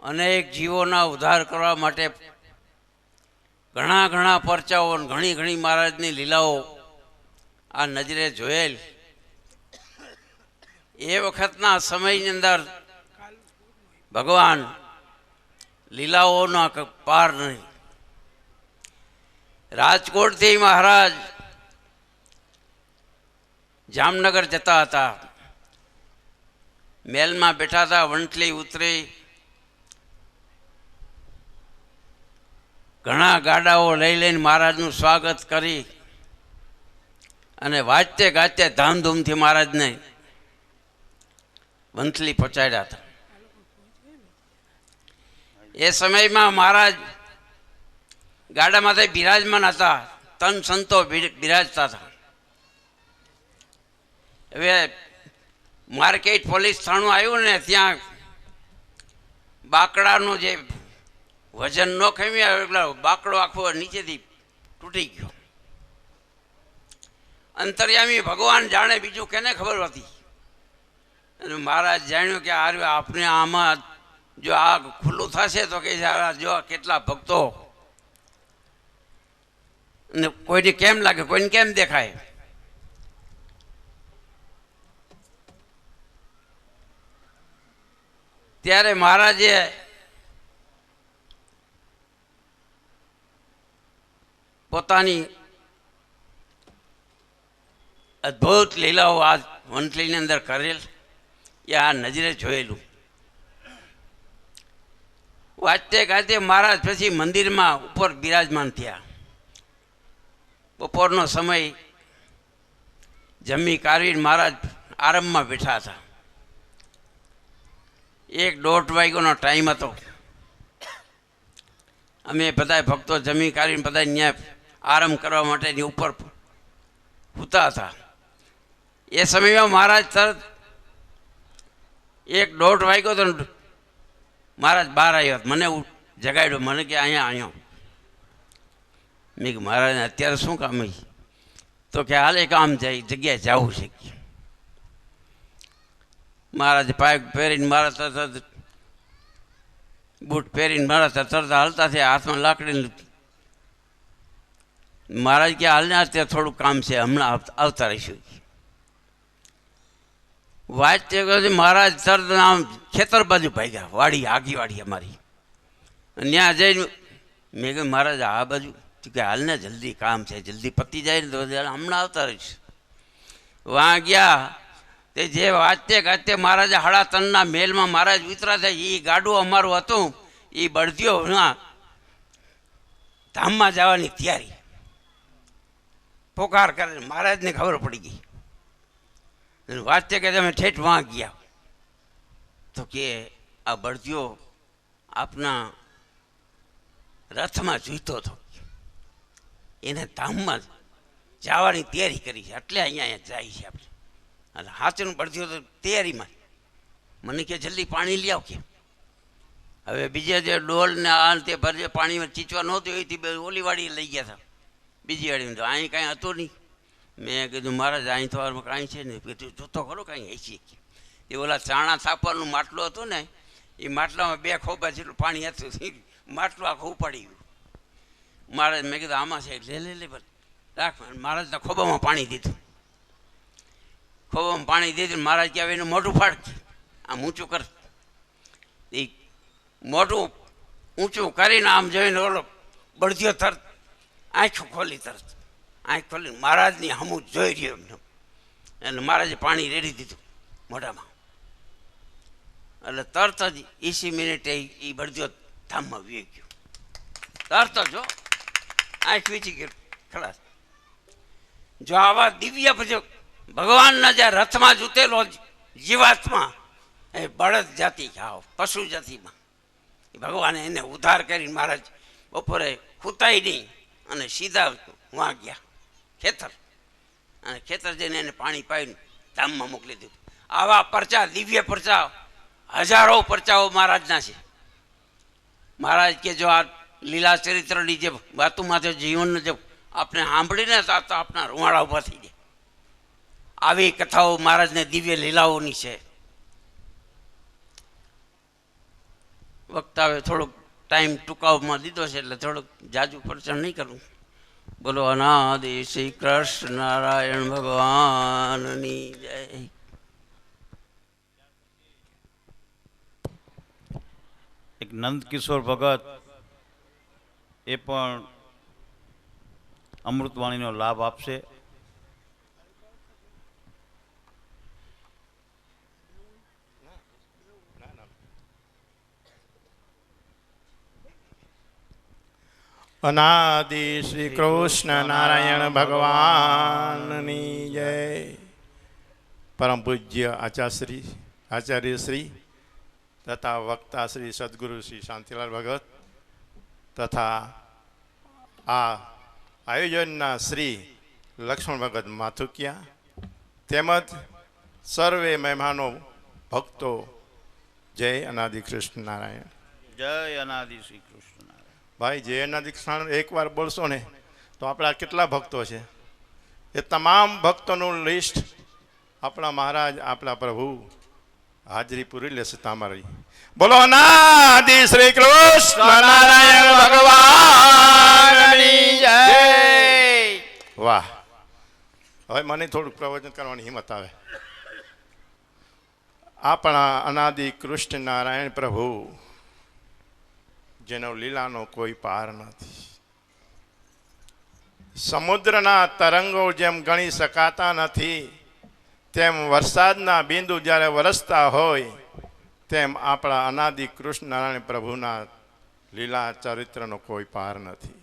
અનેક જીવોના ઉદ્ધાર કરવા માટે ઘણા ઘણા પરચાઓ ઘણી ઘણી મહારાજની લીલાઓ આ નજરે જોયેલ. એ વખતના સમયની અંદર ભગવાન લીલાઓના પાર નહીં. રાજકોટથી મહારાજ જામનગર જતા હતા. મહેલમાં બેઠા હતા. વંથલી ઉતરી ઘણા ગાડાઓ લઈ લઈને મહારાજનું સ્વાગત કરી અને વાજતે ગાજતે ધામધૂમથી મહારાજને વંથલી પહોંચાડ્યા હતા. એ સમયમાં મહારાજ ગાડામાંથી બિરાજમાન હતા. તન સંતો બિરાજતા હતા. હવે માર્કેટ પોલીસ થાણું આવ્યું ને ત્યાં બાકડાનું જે વજન ન ખમી આવ્યું એટલે બાકડો આખો નીચેથી તૂટી ગયો. અંતર્યામી ભગવાન જાણે, બીજું કેને ખબર હતી. અને મહારાજ જાણ્યું કે આપને આમાં જો આ ખુલ્લું થશે તો કે જો કેટલા ભક્તો ને કોઈને કેમ લાગે, કોઈને કેમ દેખાય. ત્યારે મહારાજે પોતાની અદ્ભુત લીલાઓ આ વંથલીની અંદર કરેલ એ આ નજરે જોયેલું. વાજતે ગાજતે મહારાજ પછી મંદિરમાં ઉપર બિરાજમાન થયા. બપોરનો સમય જમી કાઢીને મહારાજ આરામમાં બેઠા હતા. 1-1.5 વાગ્યાનો ટાઈમ હતો. અમે બધા ભક્તો જમી કાઢીને બધા ત્યાં આરામ કરવા માટેની ઉપર સૂતા હતા. એ સમયમાં મહારાજ તરત 1-1.5 વાગ્યો તો મહારાજ બહાર આવ્યો. મને જગાડ્યો. મને કે અહીંયા આવ્યો. મેં કે મહારાજને અત્યારે શું કામ? તો કે હાલ એક આમ જાય જગ્યાએ જવું છે. મહારાજ પાઇપ પહેરીને મારા તરત બૂટ પહેરીને મારા તરત હાલતા થયા. હાથમાં લાકડી. મહારાજ કે હાલને અત્યારે થોડું કામ છે, હમણાં આવતા રહીશું. વાત તે મહારાજ તરત આમ ખેતર બાજુ ભાગ્યા. વાડી આગી વાડી અમારી. ત્યાં જઈને મેં કહ્યું મહારાજ આ બાજુ કે હાલને જલ્દી કામ છે, જલ્દી પતી જાય ને તો હમણાં આવતા રહીશ. વાં ગયા તે જે વાંચતે ગાજતે મહારાજે 3:30 મેલમાં મહારાજ ઉતરા થાય. એ ગાડું અમારું હતું. એ બળદીઓ ધામમાં જવાની તૈયારી પોકાર કરે. મહારાજને ખબર પડી ગઈ. વાંચતે કે તમે ઠેઠ વાં ગયા તો કે આ બળદીઓ આપના રથમાં જોઈતો હતો, એને ધામમાં જવાની તૈયારી કરી છે, એટલે અહીંયા જાય છે આપણે. અને હાથનું બળદીઓ તો તૈયારીમાં. મને કે જલ્દી પાણી લઈ આવ કે. હવે બીજે જે ડોલ ને આ તે ભરજે પાણીમાં ચીચવા નહોતું એથી ઓલી વાડી લઈ ગયા હતા. બીજી વાડીમાં તો અહીં કાંઈ હતું નહીં. મેં કીધું મહારાજ અહીં તો કાંઈ છે ને. કીધું જોતો ખરો કાંઈ હસી. એ ઓલા ચાણા થાપવાનું માટલું હતું ને, એ માટલામાં 2 ખોબા જેટલું પાણી હતું. માટલું આખું ઉપાડી ગયું. મહારાજ મેં કીધું આમાં છે લે રાખ. મહારાજના ખોબામાં પાણી દીધું. ખોબામાં પાણી દીધું. મહારાજ કે હવે એનું મોઢું ફાડ, આમ ઊંચું કર. એ મોઢું ઊંચું કરીને આમ જોઈને ઓલો બળદીઓ તરત આંખો ખોલી તરત આંખ ખોલીને મહારાજની હમું જોઈ રહ્યો એમને અને મહારાજે પાણી રેડી દીધું મોઢામાં એટલે તરત જ 20 મિનિટે એ બળજો ધામમાં વી ગયો તરત જ આંખ વીચી ગયો ખલાસ. જો આવા દિવ્ય ભગવાનના જે રથમાં જૂતેલો જીવાત્મા એ બળદ જાતિ પશુ જાતિમાં ભગવાને એને ઉદ્ધાર કરીને મહારાજ બપોરે ખૂતાઈ નહીં અને સીધા વાં ગયા ખેતર અને ખેતર જઈને એને પાણી પાઈને ધામમાં મોકલી દીધું. આવા પરચા દિવ્ય પરચા હજારો પરચાઓ મહારાજના છે. મહારાજ કે જો આ લીલા ચરિત્રની જે વાતોમાં જે જીવનને જે આપણે સાંભળીને તો આપણા રૂવાડા ઊભા થઈ જાય. આવી કથાઓ મહારાજને દિવ્ય લીલાઓની છે. વક્તાએ થોડોક ટાઈમ ટૂંકાવમાં દીધો છે એટલે થોડુંક જાજુ પ્રચરણ નહીં કરું. બોલો અનાદિ શ્રી કૃષ્ણ નારાયણ ભગવાનની જય. એક નંદકિશોર ભગત એ પણ અમૃતવાણીનો લાભ આપશે. અનાદિ શ્રી કૃષ્ણ નારાયણ ભગવાનની જય. પરમ પૂજ્ય આચાર્ય શ્રી તથા વક્તા શ્રી સદગુરુ શ્રી શાંતિલાલ ભગત તથા આ આયોજનના શ્રી લક્ષ્મણ ભગત માથુકિયા તેમજ સર્વે મહેમાનો ભક્તો જય અનાદિ કૃષ્ણ નારાયણ. જય અનાદિ શ્રી કૃષ્ણ નારાયણ. ભાઈ જય અનાદિ કૃષ્ણ એકવાર બોલશો ને તો આપણા કેટલા ભક્તો છે એ તમામ ભક્તોનું લિસ્ટ આપણા મહારાજ આપણા પ્રભુ હાજરી પૂરી લેશે તમારી. બોલો અનાદિ શ્રી કૃષ્ણ નારાયણ ભગવાનની જય. વાહ. હવે મને થોડુંક પ્રવચન કરવાની હિંમત આવે. આપણા અનાદિ કૃષ્ણ નારાયણ પ્રભુ જેનો લીલાનો કોઈ પાર નથી. સમુદ્રના તરંગો જેમ ગણી શકાતા નથી તેમ વરસાદના બિંદુ જ્યારે વરસતા હોય તેમ આપણા અનાદિ કૃષ્ણ નારાયણ પ્રભુના લીલા ચરિત્રનો કોઈ પાર નથી.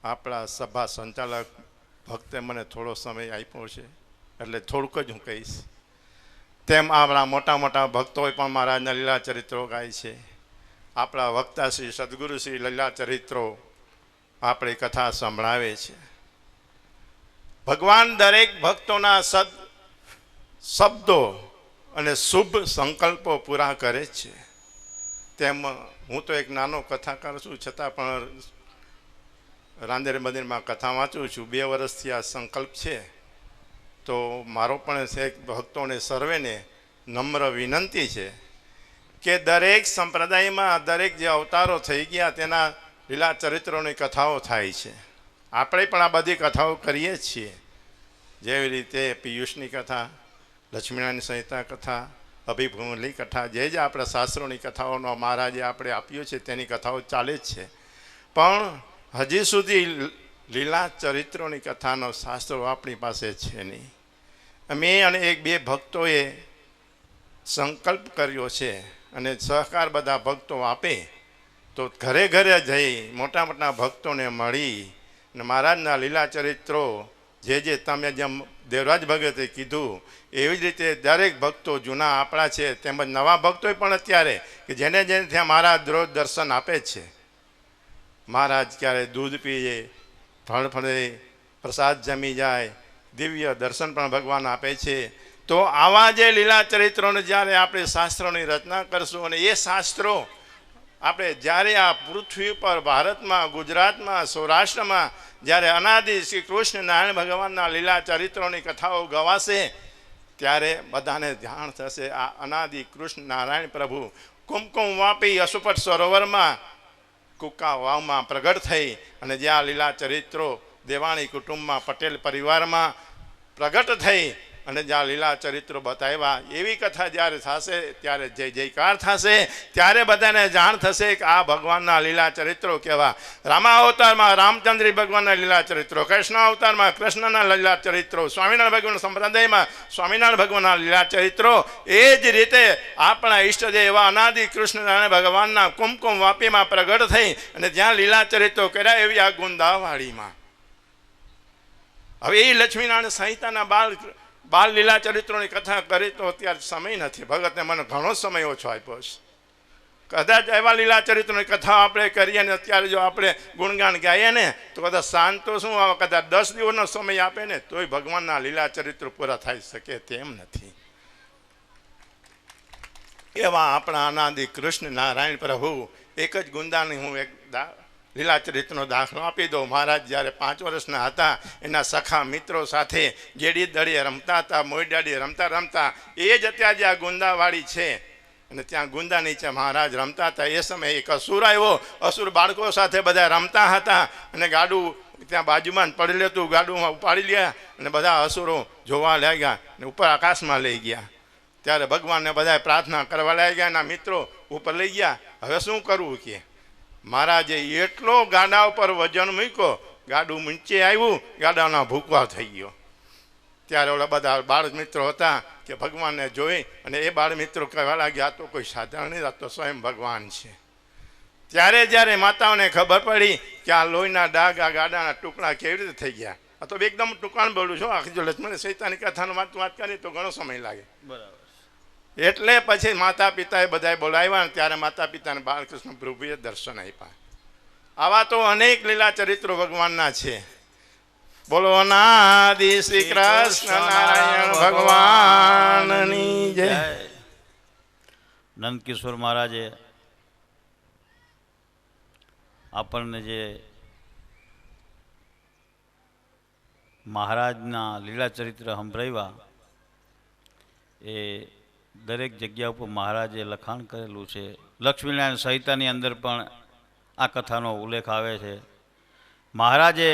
આપણા સભા સંચાલક ભક્તે મને થોડો સમય આપ્યો છે એટલે થોડુંક જ હું કહીશ. તેમ આપણા મોટા મોટા ભક્તોએ પણ મહારાજના લીલા ચરિત્રો ગાય છે. આપણા વક્તા શ્રી સદગુરુ શ્રી લીલા ચરિત્રો આપણી કથા સંભળાવે છે. ભગવાન દરેક ભક્તોના શબ્દો અને શુભ સંકલ્પો પૂરા કરે છે. તેમ હું તો એક નાનો કથાકાર છું છતાં પણ રાંદેર મંદિરમાં કથા વાંચું છું. 2 વર્ષથી આ સંકલ્પ છે. તો મારો પણ એક ભક્તોને સર્વેને નમ્ર વિનંતી છે કે દરેક સંપ્રદાયમાં દરેક જે અવતારો થઈ ગયા તેના લીલા ચરિત્રોની કથાઓ થાય છે. આપણે પણ આ બધી કથાઓ કરીએ છીએ. જેવી રીતે પિયુષની કથા, લક્ષ્મીનારાયણ સંહિતા કથા, અભિભૂમલી કથા, જે આપણા શાસ્ત્રોની કથાઓનો મહારાજે આપણે આપ્યું છે તેની કથાઓ ચાલે જ છે. પણ હજી સુધી લીલા ચરિત્રોની કથાનો શાસ્ત્રો આપણી પાસે છે નહીં. અમે અને 1-2 ભક્તોએ સંકલ્પ કર્યો છે અને સહકાર બધા ભક્તો આપે તો ઘરે ઘરે જઈ મોટા મોટા ભક્તોને મળી અને મહારાજના લીલા ચરિત્રો જે તમે જેમ દેવરાજ ભગતે કીધું એવી જ રીતે દરેક ભક્તો જૂના આપણા છે તેમજ નવા ભક્તોએ પણ અત્યારે કે જેને જેને ત્યાં મહારાજ રોજ દર્શન આપે છે. મહારાજ ક્યારે દૂધ પીએ, ફળ ફળે, પ્રસાદ જમી જાય, દિવ્ય દર્શન પણ ભગવાન આપે છે. તો આવા જે લીલા ચરિત્રોને જ્યારે આપણે શાસ્ત્રોની રચના કરશું અને એ શાસ્ત્રો આપણે જ્યારે આ પૃથ્વી પર ભારતમાં, ગુજરાતમાં, સૌરાષ્ટ્રમાં જ્યારે અનાદિ શ્રી કૃષ્ણ નારાયણ ભગવાનના લીલા ચરિત્રોની કથાઓ ગવાશે ત્યારે બધાને ધ્યાન થશે આ અનાદિ કૃષ્ણ નારાયણ પ્રભુ કુમકુમ વાપી અશુપટ સરોવરમાં કુકા વાવમાં પ્રગટ થઈ અને જે આ લીલા ચરિત્રો દેવાણી કુટુંબમાં પટેલ પરિવારમાં પ્રગટ થઈ અને જ્યાં લીલા ચરિત્રો બતાવ્યા એવી કથા જ્યારે થશે ત્યારે જય જયકાર થશે, ત્યારે બધાને જાણ થશે કે આ ભગવાનના લીલા ચરિત્રો કેવા. રામા અવતારમાં રામચંદ્ર ભગવાનના લીલા ચરિત્રો, કૃષ્ણ અવતારમાં કૃષ્ણના લીલા ચરિત્રો, સ્વામિનારાયણ ભગવાન સંપ્રદાયમાં સ્વામિનારાયણ ભગવાનના લીલા ચરિત્રો, એ જ રીતે આપણા ઈષ્ટદેવ એવા અનાદિ કૃષ્ણનારાયણ ભગવાનના કુમકુમ વાપીમાં પ્રગટ થઈ અને જ્યાં લીલા ચરિત્રો કર્યા એવી આ ગુંદાવાડીમાં. હવે એ લક્ષ્મીનારાયણ સંહિતાના બાલ લીલા ચરિત્રોની કથા કરી તો અત્યારે સમય નથી. ભગતને મને ઘણો સમય ઓછો આપ્યો છે. કદાચ એવા લીલા ચરિત્રોની કથા આપણે કરીએ ને અત્યારે જો આપણે ગુણગાન ગાઈએ ને તો કદાચ શાંત તો શું કદાચ 10 દિવસનો સમય આપે ને તોય ભગવાનના લીલા ચરિત્રો પૂરા થઈ શકે તેમ નથી. એવા આપણા અનાદિ કૃષ્ણ નારાયણ પ્રભુ એક જ ગુંદાની હું એક લીલા ચરિત્રનો દાખલો આપી દઉં. મહારાજ જ્યારે 5 વર્ષના હતા એના સખા મિત્રો સાથે જેડી દળીએ રમતા હતા, મોઈડાડી રમતા રમતા એ જ અત્યારે જે આ ગુંદાવાડી છે અને ત્યાં ગુંદા નીચે મહારાજ રમતા હતા. એ સમયે એક અસુર આવ્યો. અસુર બાળકો સાથે બધા રમતા હતા અને ગાડું ત્યાં બાજુમાં પડેલું હતું, ગાડુમાં ઉપાડી લ્યા અને બધા અસુરો જોવા લાગ્યા અને ઉપર આકાશમાં લઈ ગયા. ત્યારે ભગવાનને બધા પ્રાર્થના કરવા લાગ્યા. એના મિત્રો ઉપર લઈ ગયા. હવે શું કરવું કે મહારાજે એટલો ગાડા ઉપર વજન મૂક્યો, ગાડું ઊંચે આવ્યું, ગાડાના ભૂકવા થઈ ગયો. ત્યારે ઓલા બધા બાળ મિત્રો હતા કે ભગવાનને જોઈ અને એ બાળ મિત્રો કહેવા લાગ્યા આ તો કોઈ સાધારણ નહીં, આ તો સ્વયં ભગવાન છે. ત્યારે જ્યારે માતાઓને ખબર પડી કે આ લોહીના ડાઘ આ ગાડાના ટુકડા કેવી રીતે થઈ ગયા, આ તો એકદમ ટૂંકાણ બોલું છું, આખી જો લક્ષ્મણ સહિતાની કથાનો વાત કરી તો ઘણો સમય લાગે. બરાબર. એટલે પછી માતા પિતાએ બધાએ બોલાવ્યા. ત્યારે માતા પિતાને બાલકૃષ્ણ પ્રભુએ દર્શન આપ્યા. આવા તો અનેક લીલા ચરિત્રો ભગવાનના છે. બોલો અનાદિ શ્રી કૃષ્ણ નારાયણ ભગવાનની જય. નંદકિશોર મહારાજે આપણને જે મહારાજના લીલા ચરિત્ર સંભળાવ્યા એ દરેક જગ્યા ઉપર મહારાજે લખાણ કરેલું છે. લક્ષ્મીનારાયણ સંહિતાની અંદર પણ આ કથાનો ઉલ્લેખ આવે છે. મહારાજે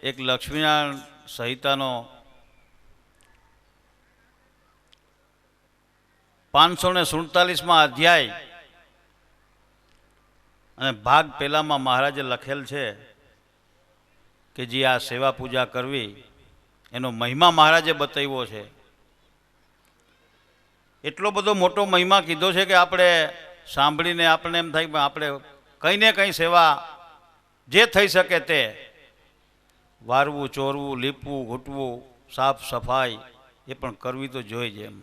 એક લક્ષ્મીનારાયણ સંહિતાનો 547માં અધ્યાય અને ભાગ પહેલામાં મહારાજે લખેલ છે કે જે આ સેવા પૂજા કરવી એનો મહિમા મહારાજે બતાવ્યો છે. એટલો બધો મોટો મહિમા કીધો છે કે આપણે સાંભળીને આપણને એમ થાય કે આપણે કંઈ ને કંઈ સેવા જે થઈ શકે તે વારવું, ચોરવું, લીપવું, ઘૂંટવું, સાફ સફાઈ એ પણ કરવી તો જોઈએ જ. એમ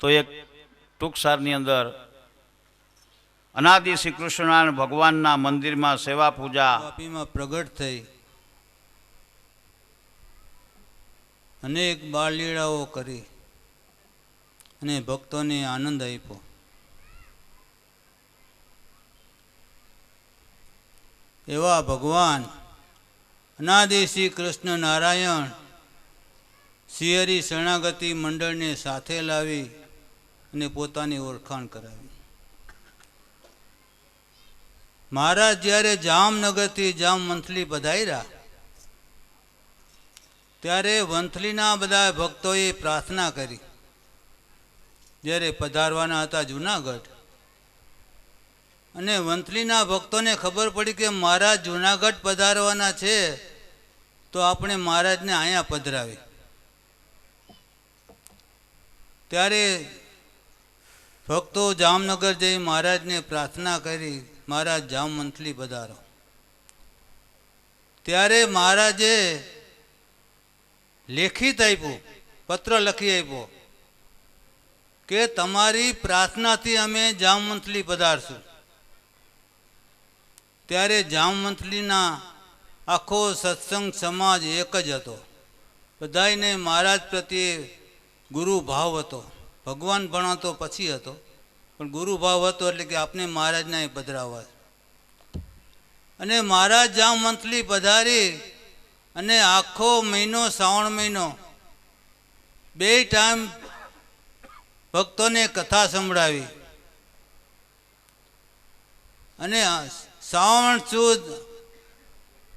તો એક ટૂંક સારની અંદર અનાદિ શ્રી કૃષ્ણનારાયણ ભગવાનના મંદિરમાં સેવા પૂજા વાપીમાં પ્રગટ થઈ અનેક બાળલીળાઓ કરી અને ભક્તોને આનંદ આપ્યો. એવા ભગવાન અનાદિ શ્રી કૃષ્ણ નારાયણ શ્રીહરિ શરણાગતિ મંડળને સાથે લાવી અને પોતાની ઓળખાણ કરાવી. મહારાજ જ્યારે જામનગરથી જામ વંથલી પધાર્યા ત્યારે વંથલીના બધા ભક્તોએ પ્રાર્થના કરી. જ્યારે પધારવાના હતા જુનાગઢ અને વંથલીના ભક્તોને ખબર પડી કે મહારાજ જુનાગઢ પધારવાના છે તો આપણે મહારાજને અહીંયા પધરાવી. ત્યારે ભક્તો જામનગર જઈ મહારાજને પ્રાર્થના કરી, મહારાજ જામ વંથલી પધારો. ત્યારે મહારાજે લેખિત આપ્યું, પત્ર લખી આપ્યો કે તમારી પ્રાર્થનાથી અમે જામવંથલી પધારશું. ત્યારે જામવંથલીના આખો સત્સંગ સમાજ એક જ હતો. બધાને મહારાજ પ્રત્યે ગુરુ ભાવ હતો. ભગવાન ભણાતો પછી હતો પણ ગુરુ ભાવ હતો, એટલે કે આપણે મહારાજને અહીં પધરાવવા. અને મહારાજ જામવંથલી પધારી અને આખો મહિનો શ્રાવણ મહિનો 2 ટાઈમ ભક્તોને કથા સંભળાવી. અને શ્રાવણ સુદ,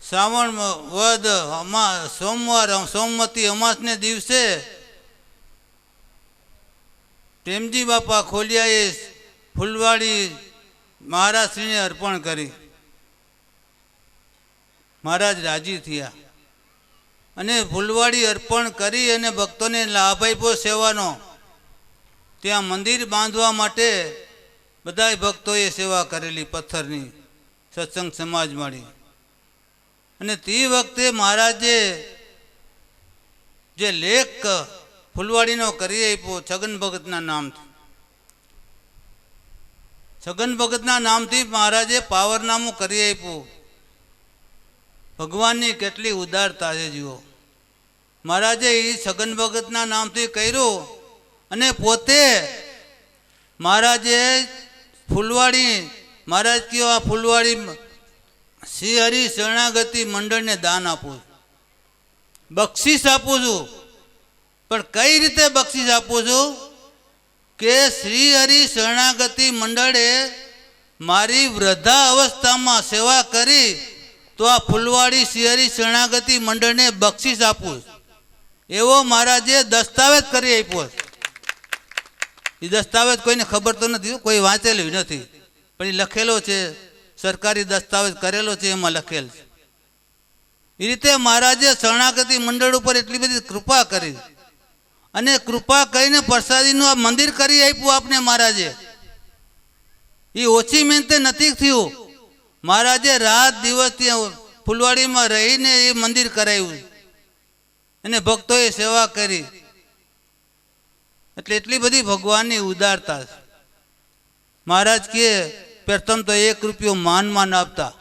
શ્રાવણ વદ, સોમવાર, સોમવતી અમાસને દિવસે પ્રેમજી બાપા ખોલિયાએ ફૂલવાડી મહારાજશ્રીને અર્પણ કરી. મહારાજ રાજી થયા અને ફૂલવાડી અર્પણ કરી અને ભક્તોને લાભ આપ્યો સેવાનો. ત્યાં મંદિર બાંધવા માટે બધાય ભક્તોએ સેવા કરેલી પથ્થરની સત્સંગ સમાજ મળી. અને તે વખતે મહારાજે જે લેખ ફૂલવાડીનો કરી આપ્યો છગન ભગતના નામથી. છગન ભગતના નામથી મહારાજે પાવરનામું કરી આપ્યું. ભગવાનની કેટલી ઉદારતા છે જુઓ. મહારાજે એ છગન ભગતના નામથી કર્યું અને પોતે મહારાજે ફૂલવાડી મહારાજ કયો આ ફૂલવાડી શ્રી હરિ શરણાગતિ મંડળને દાન આપું, બક્ષિસ આપું છું. પણ કઈ રીતે બક્ષિસ આપું છું કે શ્રી હરિ શરણાગતિ મંડળે મારી વૃદ્ધા અવસ્થામાં સેવા કરી તો આ ફૂલવાડી શ્રી હરિ શરણાગતિ મંડળને બક્ષિસ આપું. એવો મહારાજે દસ્તાવેજ કરી આપ્યો. એ દસ્તાવેજ કોઈને ખબર તો નથી, કોઈ વાંચેલું નથી, પણ એ લખેલો છે, સરકારી દસ્તાવેજ કરેલો છે, એમાં લખેલ છે. એ રીતે મહારાજે શરણાગતિ મંડળ ઉપર એટલી બધી કૃપા કરી અને કૃપા કરીને પ્રસાદીનું આ મંદિર કરી આપ્યું આપને મહારાજે. એ ઓછી મહેનતે નથી થયું. મહારાજે રાત દિવસ ત્યાં ફૂલવાડીમાં રહીને એ મંદિર કરાવ્યું અને ભક્તોએ સેવા કરી. એટલે એટલી બધી ભગવાનની ઉદારતા છે. મહારાજ કે પ્રથમ તો 1 રૂપિયો માનમાં આપતા,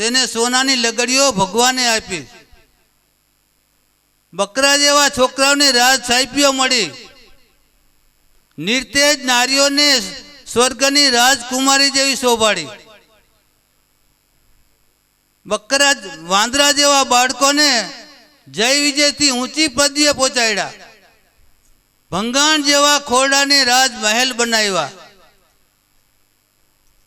તેને સોનાની લગડીઓ ભગવાને આપી. બકરા જેવા છોકરાઓને રાજ સાહેબીઓ મળી. નિર્તેજ નારીઓને સ્વર્ગની રાજકુમારી જેવી શોભાડી. બકરા વાંદરા જેવા બાળકોને જય વિજયથી ઊંચી પદવીએ પહોંચાડ્યા. ભંગાણ જેવા ખોરડાને રાજમહેલ બનાવ્યા.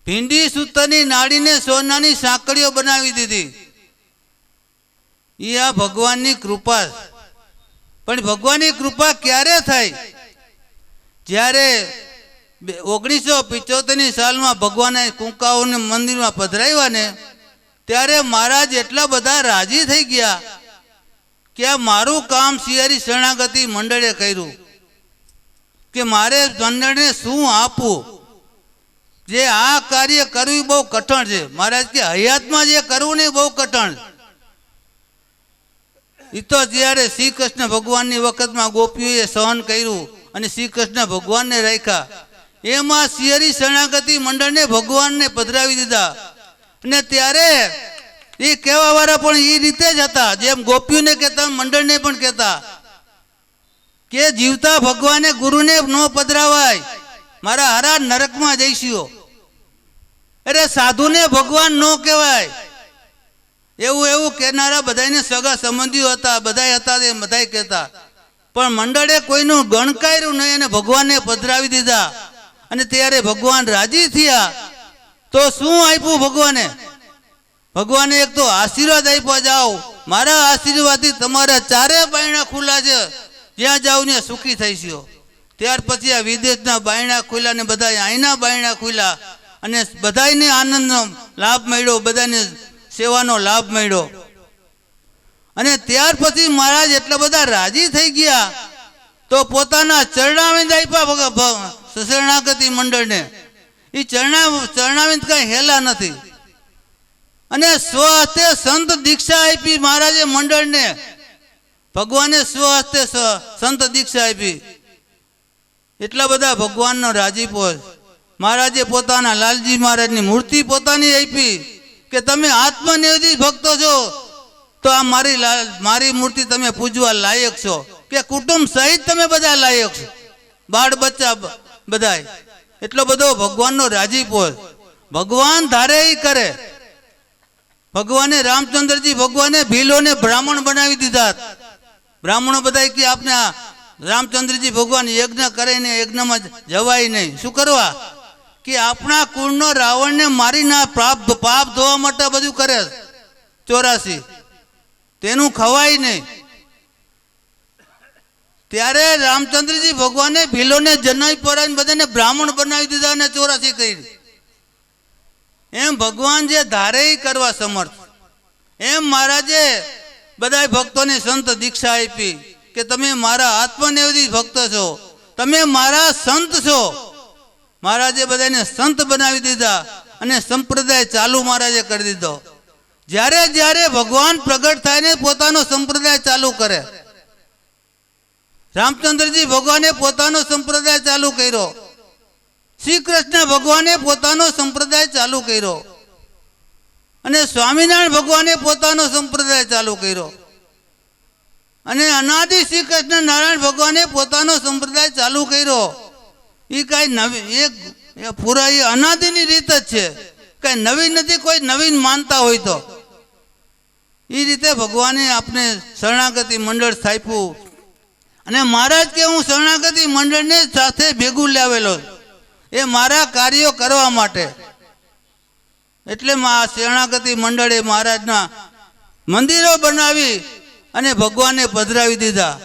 ભીંડી સૂતરની નાડીને સોનાની સાંકળીઓ બનાવી દીધી. એ આ ભગવાનની કૃપા. પણ ભગવાનની કૃપા ક્યારે થાય? જ્યારે 1975ની સાલમાં ભગવાને કુંકાઓને મંદિરમાં પધરાવ્યા ને ત્યારે મહારાજ એટલા બધા રાજી થઈ ગયા કે આ મારું કામ શ્રી હરિ શરણાગતિ મંડળે કર્યું કે મારે મંડળને શું આપવું. જે આ કાર્ય કરવું બહુ કઠણ છે. મહારાજ કે હયાતમાં જે કરવું ને બહુ કઠણ. એ તો જ્યારે શ્રી કૃષ્ણ ભગવાનની વખતમાં ગોપીઓએ સહન કર્યું અને શ્રી કૃષ્ણ ભગવાનને રાખ્યા, એમાં શ્રી હરિ શરણાગતિ મંડળને ભગવાનને પધરાવી દીધા. અને ત્યારે એ કહેવા વાળા પણ એ રીતે જ હતા, જેમ ગોપીઓને કહેતા મંડળને પણ કહેતા કે જીવતા ભગવાને ગુરુને ન પધરાવાય, મારા હારા નરકમાં જઈશીઓ. અરે સાધુને ભગવાન ન કહેવાય. એવું કહેનારા બધાને સગા સંબંધીઓ હતા, બધા હતા, એ બધા કહેતા. પણ મંડળે કોઈનું ગણકાર્યું નહીં અને ભગવાનને પધરાવી દીધા. અને ત્યારે ભગવાન રાજી થયા. તો શું આપ્યું ભગવાને? ભગવાને એક તો આશીર્વાદ આપ્યા, જાઓ મારા આશીર્વાદથી તમારા 4 બાયણા ખુલ્લા છે, જ્યાં જાઓ ને સુખી થઈશો. ત્યાર પછી આ વિદેશના બાયણા ખુલ્લા ને બધા અહીંના બાયણા ખુલ્લા અને બધાને આનંદનો લાભ મળ્યો, બધાને સેવાનો લાભ મળ્યો. અને ત્યાર પછી મહારાજ એટલા બધા રાજી થઈ ગયા તો પોતાના ચરણાવિંદ આપ્યા શરણાગતિ મંડળને. એ ચરણાવિંદ કઈ હેલા નથી. અને સ્વહસ્તે સંત દીક્ષા આપી મહારાજે મંડળને. ભગવાને સ્વહસ્તે સંત દીક્ષા આપી. એટલા બધા ભગવાનનો રાજીપો. મહારાજે પોતાના લાલજી મહારાજની મૂર્તિ પોતાની આપી કે તમે આત્મનિવેદિત ભક્તો છો તો આ મારી મૂર્તિ તમે પૂજવા લાયક છો, કે કુટુંબ સહિત તમે બધા લાયક છો, બાળ બચ્ચા બધાય. એટલો બધો ભગવાનનો રાજીપો. ભગવાન ધારે એ કરે. ભગવાને રામચંદ્રજી ભગવાને ભીલોને બ્રાહ્મણ બનાવી દીધા. બ્રાહ્મણો બધા કે આપને રામચંદ્રજી ભગવાન યજ્ઞ કરે ને યજ્ઞમાં જવાય નહીં. શું કરવા? કે આપણા કુળનો રાવણને મારીને પાપ ધોવા માટે બધું કરે 84, તેનું ખવાય નહીં. ત્યારે રામચંદ્રજી ભગવાને ભીલોને જનોઈ પરાઈને બધાને બ્રાહ્મણ બનાવી દીધા અને 84 કરી. એમ ભગવાન જે ધારે ઈ કરવા સમર્થ. એમ મહારાજે બધા ભક્તોને સંત દીક્ષા આપી કે તમે મારા આત્મનિવેદિત ભક્ત છો, તમે મારા સંત છો. મહારાજે બધાને સંત બનાવી દીધા અને સંપ્રદાય ચાલુ મહારાજે કરી દીધો. જ્યારે જ્યારે ભગવાન પ્રગટ થાય ને પોતાનો સંપ્રદાય ચાલુ કરે. રામચંદ્રજી ભગવાને પોતાનો સંપ્રદાય ચાલુ કર્યો, શ્રી કૃષ્ણ ભગવાને પોતાનો સંપ્રદાય ચાલુ કર્યો અને સ્વામિનારાયણ ભગવાને પોતાનો સંપ્રદાય ચાલુ કર્યો અને અનાદિ શ્રી કૃષ્ણ નારાયણ ભગવાને પોતાનો સંપ્રદાય ચાલુ કર્યો. એ કાંઈ નવી એક પૂરા એ અનાદિની રીત જ છે, કાંઈ નવી નથી. કોઈ નવીન માનતા હોય તો એ રીતે ભગવાને આપણે શરણાગતિ મંડળ સ્થાપ્યું અને મહારાજ કે હું શરણાગતિ મંડળને સાથે ભેગું લાવેલો એ મારા કાર્યો કરવા માટે. એટલે આ શરણાગતિ મંડળે મહારાજના મંદિરો બનાવી અને ભગવાનને પધરાવી દીધા.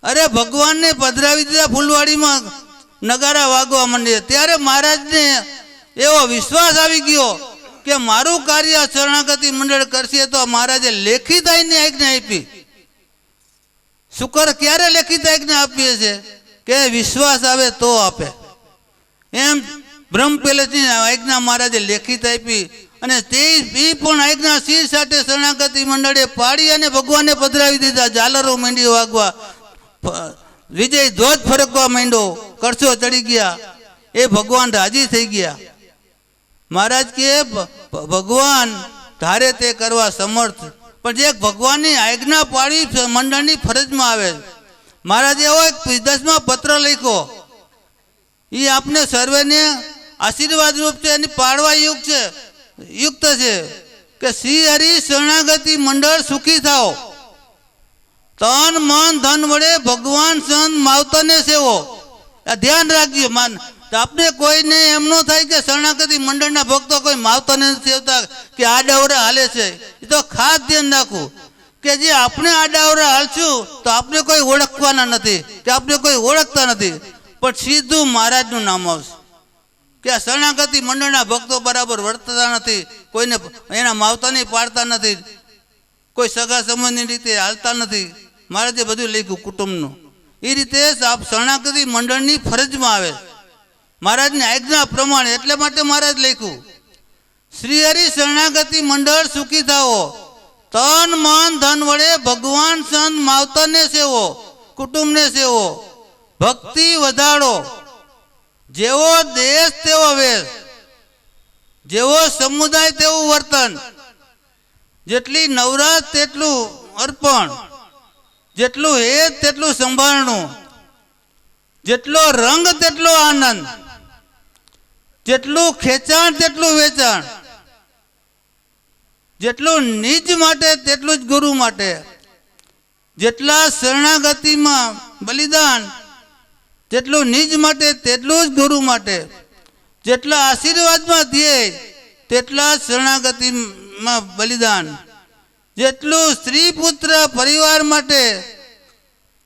અરે ભગવાનને પધરાવી દીધા, ફૂલવાડીમાં નગારા વાગવા માંડ્યા. ત્યારે મહારાજને એવો વિશ્વાસ આવી ગયો કે મારું કાર્ય શરણાગતિ મંડળ કરશે. તો મહારાજે લેખિત આઈને આજ્ઞા આપી. શુકર ક્યારે લેખિત આજ્ઞા આપીએ છે કે વિશ્વાસ આવે તો આપે. એમ બ્રહ્મ પેલેસની આજ્ઞા મહારાજે લેખિત આપી અને તે પણ આજ્ઞા શિર સાથે શરણાગતિ મંડળે પાડી અને ભગવાનને પધરાવી દીધા. ઝાલરો માંડી વાગવા, વિજય ધ્વજ ફરકવા માંડ્યો, કરશો ચડી ગયા. એ ભગવાન રાજી થઈ ગયા. મહારાજ કે ભગવાન ધારે તે કરવા સમર્થ, પણ જે ભગવાનની આજ્ઞા પાડી મંડળની ફરજમાં આવે. મહારાજે એવો એક 10મા પત્ર લખ્યો, એ આપને સર્વેને આશીર્વાદ રૂપ છે, એની પાડવા યુક્ત છે કે શ્રી હરિ શરણાગતિ મંડળ સુખી થાઓ, તન મન ધન વડે ભગવાન સંત માવતરને સેવો. આ ધ્યાન રાખજો. આપણે કોઈને એમ ન થાય કે શરણાગતિ મંડળના ભક્તો કોઈ માવતરને સેવતા કે આડાવરા હાલે છે. એ તો ખાસ ધ્યાન રાખવું કે જે આપણે આડાવરા હાલશું તો આપણે કોઈ ઓળખવાના નથી કે આપણે કોઈ ઓળખતા નથી, પણ સીધું મહારાજનું નામ આવશે કે આ શરણાગતિ મંડળના ભક્તો બરાબર વર્તતા નથી, કોઈને એના માવતરને પાડતા નથી, કોઈ સગા સંબંધની રીતે હાલતા નથી. મહારાજે બધું લખ્યું કુટુંબનું. એ રીતે આપ શરણાગતિ મંડળની ફરજમાં આવે મહારાજની આજ્ઞા પ્રમાણે. એટલે માટે મહારાજ લખ્યું શ્રી હરિ શરણાગતિ મંડળ સુખી થાઓ, તન મન ધન વડે ભગવાન સંત માવતરને સેવો, કુટુંબને સેવો, ભક્તિ વધારો. જેવો દેશ તેવો વેશ, જેવો સમુદાય તેવું વર્તન, જેટલી નવરાત તેટલું અર્પણ, જેટલું હેત તેટલું સંભાળનું, જેટલો રંગ તેટલો આનંદ, જેટલું ખેંચાણ તેટલું વેચાણ, જેટલું નિજ માટે તેટલું જ ગુરુ માટે, જેટલા શરણાગતિમાં બલિદાન જેટલું નિજ માટે તેટલું જ ગુરુ માટે, જેટલા આશીર્વાદમાં ધ્યેય તેટલા શરણાગતિમાં બલિદાન, જેટલું સ્ત્રી પુત્ર પરિવાર માટે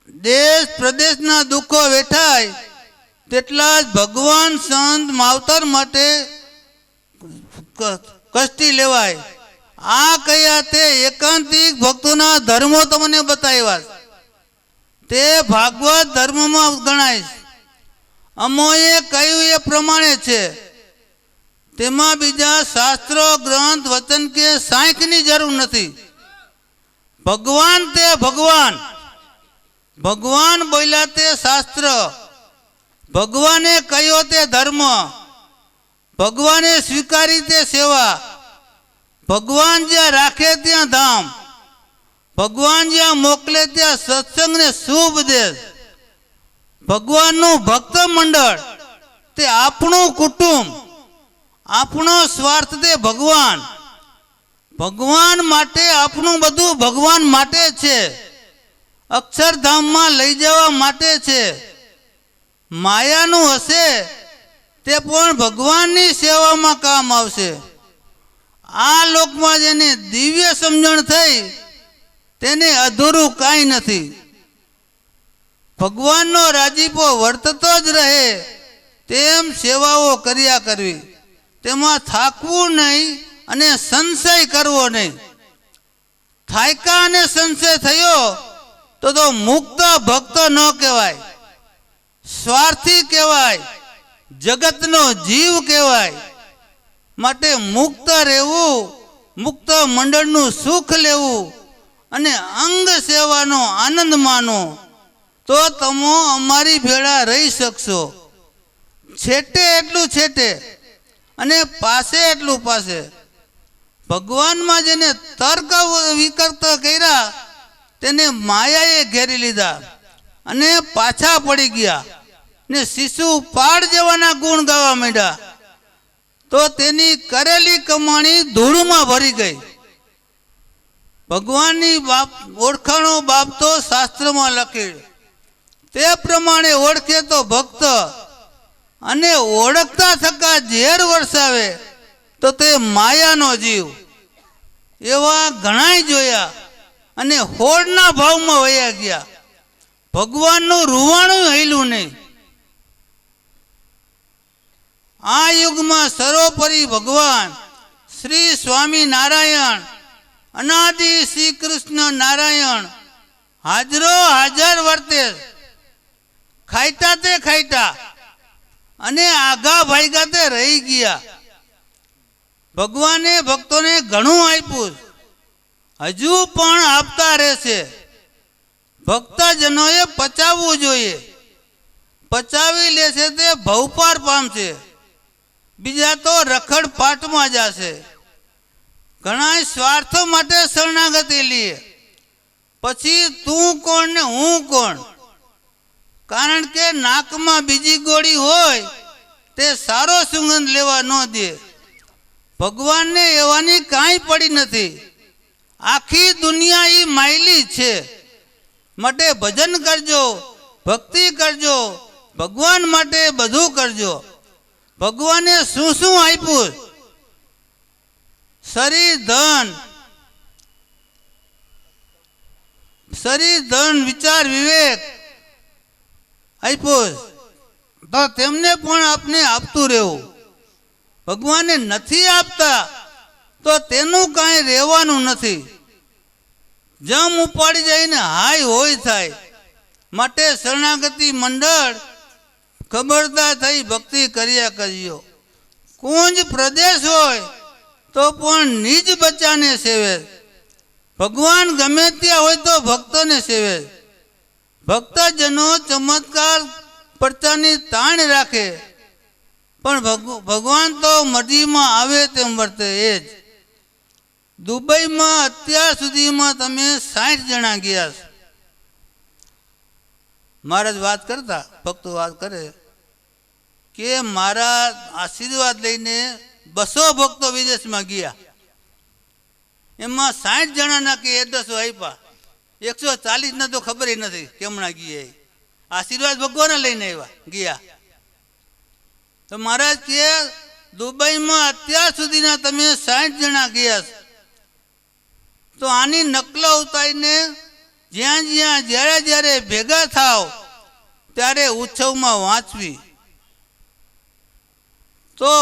દેશ પ્રદેશના દુઃખો વેઠાય તેટલા જ ભગવાન સંત માવતર માટે કષ્ટી લેવાય. આ કયા તે એકાંતિક ભક્તોના ધર્મો તમને બતાવ્યા, તે ભાગવત ધર્મમાં ગણાય. અમોએ કહ્યું એ પ્રમાણે છે. તેમાં બીજા શાસ્ત્રો ગ્રંથ વચન કે સાંઈકની જરૂર નથી. ભગવાન તે ભગવાન, ભગવાન બોલ્યા તે શાસ્ત્ર, ભગવાને કહ્યો તે ધર્મ, ભગવાને સ્વીકારી તે સેવા. ભગવાન જ્યાં રાખે ત્યાં ધામ, ભગવાન જ્યાં મોકલે ત્યાં સત્સંગ ને શુભ દેશ. ભગવાનનું ભક્ત મંડળ તે આપણું કુટુંબ, આપણો સ્વાર્થ તે ભગવાન. ભગવાન માટે આપણું બધું ભગવાન માટે છે, અક્ષરધામમાં લઈ જવા માટે છે. માયાનું હશે તે પણ ભગવાનની સેવામાં કામ આવશે. આ લોકમાં જેને દિવ્ય સમજણ થઈ તેને અધૂરું કાંઈ નથી. ભગવાનનો રાજીપો વર્તતો જ રહે તેમ સેવાઓ કર્યા કરવી, તેમાં થાકવું નહીં અને સંશય કરવો નહીં. થાયકા અને સંશય થયો તો મુક્ત ભક્ત ન કહેવાય, સ્વાર્થી કહેવાય, જગતનો જીવ કહેવાય. માટે મુક્ત રહેવું, મુક્ત મંડળનું સુખ લેવું અને અંગ સેવાનો આનંદ માનો, તો તમે અમારી ભેળા રહી શકશો. છેટે એટલું છેટે અને પાસે એટલું પાસે. ભગવાનમાં જેને તર્ક વિકર્ત કર્યા તેને માયાએ ઘેરી લીધા અને પાછા પડી ગયા ને શિશુ પાડ જેવાના ગુણ ગાવા માંડ્યા, તો તેની કરેલી કમાણી ધૂળમાં ભરી ગઈ. ભગવાનની ઓળખાણો બાબતો શાસ્ત્રમાં લખી, તે પ્રમાણે ઓળખે તો ભક્ત, અને ઓળખતા થકા ઝેર વરસાવે તો તે માયાનો જીવ. એવા ઘણાય જોયા અને હોળના ભાવમાં વયા ગયા. ભગવાનનું રૂવાણું હૈલું નહીં. આ યુગમાં સર્વોપરી ભગવાન શ્રી સ્વામી નારાયણ, અનાદિ શ્રી કૃષ્ણ નારાયણ હાજરો હાજર વર્તે. ખાઈટા તે ખાઈટા અને આઘા ભાઈગા તે રહી ગયા. ભગવાને ભક્તોને ઘણું આપ્યું, હજુ પણ આપતા રહેશે. ભક્તજનોએ પચાવવું જોઈએ, પચાવી લેશે તે ભવપાર પામશે, બીજા તો રખડ પાટમાં જશે. ઘણા સ્વાર્થ માટે શરણાગતિ લે, પછી તું કોણ ને હું કોણ. કારણ કે નાકમાં બીજી ગોળી હોય તે સારો સુગંધ લેવા ન દે. ભગવાનને એવાની કાંઈ પડી નથી. આખી દુનિયા ઈ માયલી છે. માટે ભજન કરજો, ભક્તિ કરજો, ભગવાન માટે બધું કરજો. ભગવાને શું શું આપ્યું? શરીર ધન વિચાર વિવેક આપ્યું, તો તેમને પણ આપને આપતું રહેવું. ભગવાને નથી આપતા તો તેનું કાંઈ રહેવાનું નથી. જમ ઉપાડી જઈને હાય હોય થાય. માટે શરણાગતિ મંડળ ખબરદાર થઈ ભક્તિ કર્યા કરજો. કુંજ પ્રદેશ હોય તો પણ નિજ બચ્ચાને સેવે. ભગવાન ગમે ત્યાં હોય તો ભક્તોને સેવે. ભક્તજનો ચમત્કાર પ્રચારની તાણ રાખે, પણ ભગવાન તો મરજીમાં આવે તેમ વર્તે એ જ. દુબઈમાં અત્યાર સુધીમાં તમે 60 જણા ગયા છો. મહારાજ વાત કરતા, ભક્તો વાત કરે કે મારા આશીર્વાદ લઈને 200 ભક્તો વિદેશમાં ગયા. એમાં 60 જણાના કે એડ્રેસો આપ્યા, 140 ના તો ખબર નથી કેમણા ગયા. આશીર્વાદ ભગવાને લઈને આવ્યા ગયા. તો મહારાજ કે દુબઈમાં અત્યાર સુધીના તમે 60 જણા ગયા છો, તો આની નકલો ઉતારીને જ્યાં જ્યાં જ્યારે જ્યારે ભેગા થાવ ત્યારે ઉત્સવમાં વાંચવી, તો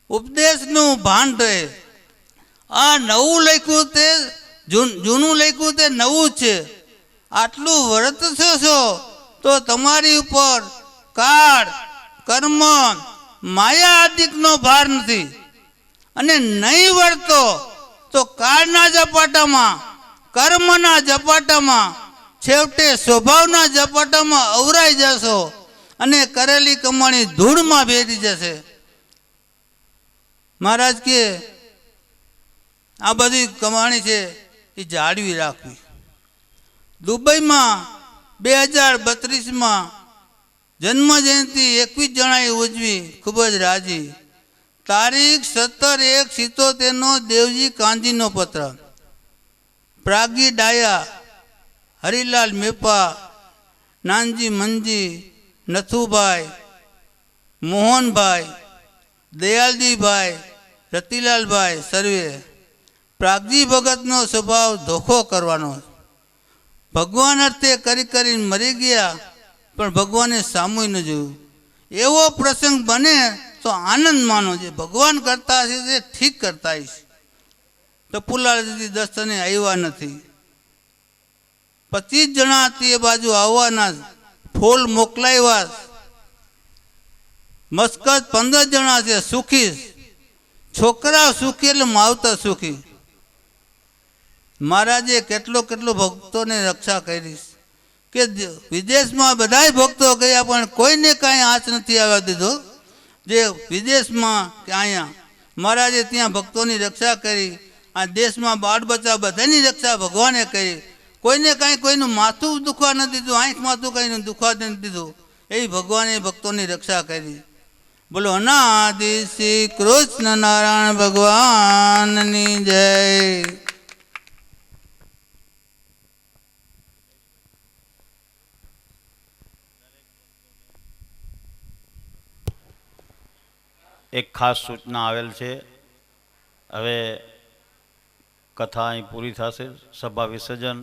ઉપદેશનું ભાન રહે. આ નવું લખ્યું તે જૂનું લખ્યું તે નવું છે. આટલું વર્તશો છો તો તમારી ઉપર કાળ, કર્મ, માયા આદિકનો ભાર નથી. અને નહીં વર્તો તો કાળના ઝપાટામાં, કર્મના ઝપાટામાં, છેવટે સ્વભાવના ઝપાટામાં અવરાઈ જશો અને કરેલી કમાણી ધૂળમાં ભેરી જશે. મહારાજ કે આ બધી કમાણી છે એ જાળવી રાખવી. દુબઈમાં 2032માં જન્મ જયંતિ 21 જણાએ ઉજવી, ખૂબ જ રાજી. તારીખ 17/1/77 દેવજી કાંજીનો પત્ર. પ્રાગી ડાયા, હરિલાલ મેપા, નાનજી મંજી, નથુભાઈ, મોહનભાઈ, દયાલજીભાઈ, રતિલાલભાઈ સર્વે. પ્રાગજી ભગતનો સ્વભાવ ધોખો કરવાનો. ભગવાન અર્થે કરીને મરી ગયા, પણ ભગવાને સામું ન જોયું. એવો પ્રસંગ બને તો આનંદ માનો. જે ભગવાન કરતા હશે તે ઠીક કરતા હશે. તો પુલાળજી દર્શને આવ્યા નથી. 25 જણા તે બાજુ આવવાના, ફૂલ મોકલાવ્યા. મસ્કત 15 જણા છે સુખી. છોકરા સુખી એટલે માવતર સુખી. મહારાજે કેટલો ભક્તોને રક્ષા કરી કે વિદેશમાં બધાય ભક્તો ગયા, પણ કોઈને કાંઈ આંચ નથી આવવા દીધો. જે વિદેશમાં કે અહીંયા મહારાજે ત્યાં ભક્તોની રક્ષા કરી. આ દેશમાં બાળ બચ્ચા બધાની રક્ષા ભગવાને કરી. કોઈને કાંઈ કોઈનું માથું દુખવા નથી દીધું, આંખ માથું કંઈ દુખવા નથી દીધું. એ ભગવાને ભક્તોની રક્ષા કરી. બોલો અનાદિ શ્રી કૃષ્ણ નારાયણ ભગવાનની જય. એક ખાસ સૂચના આવેલ છે. હવે કથા અહીં પૂરી થશે. સભા વિસર્જન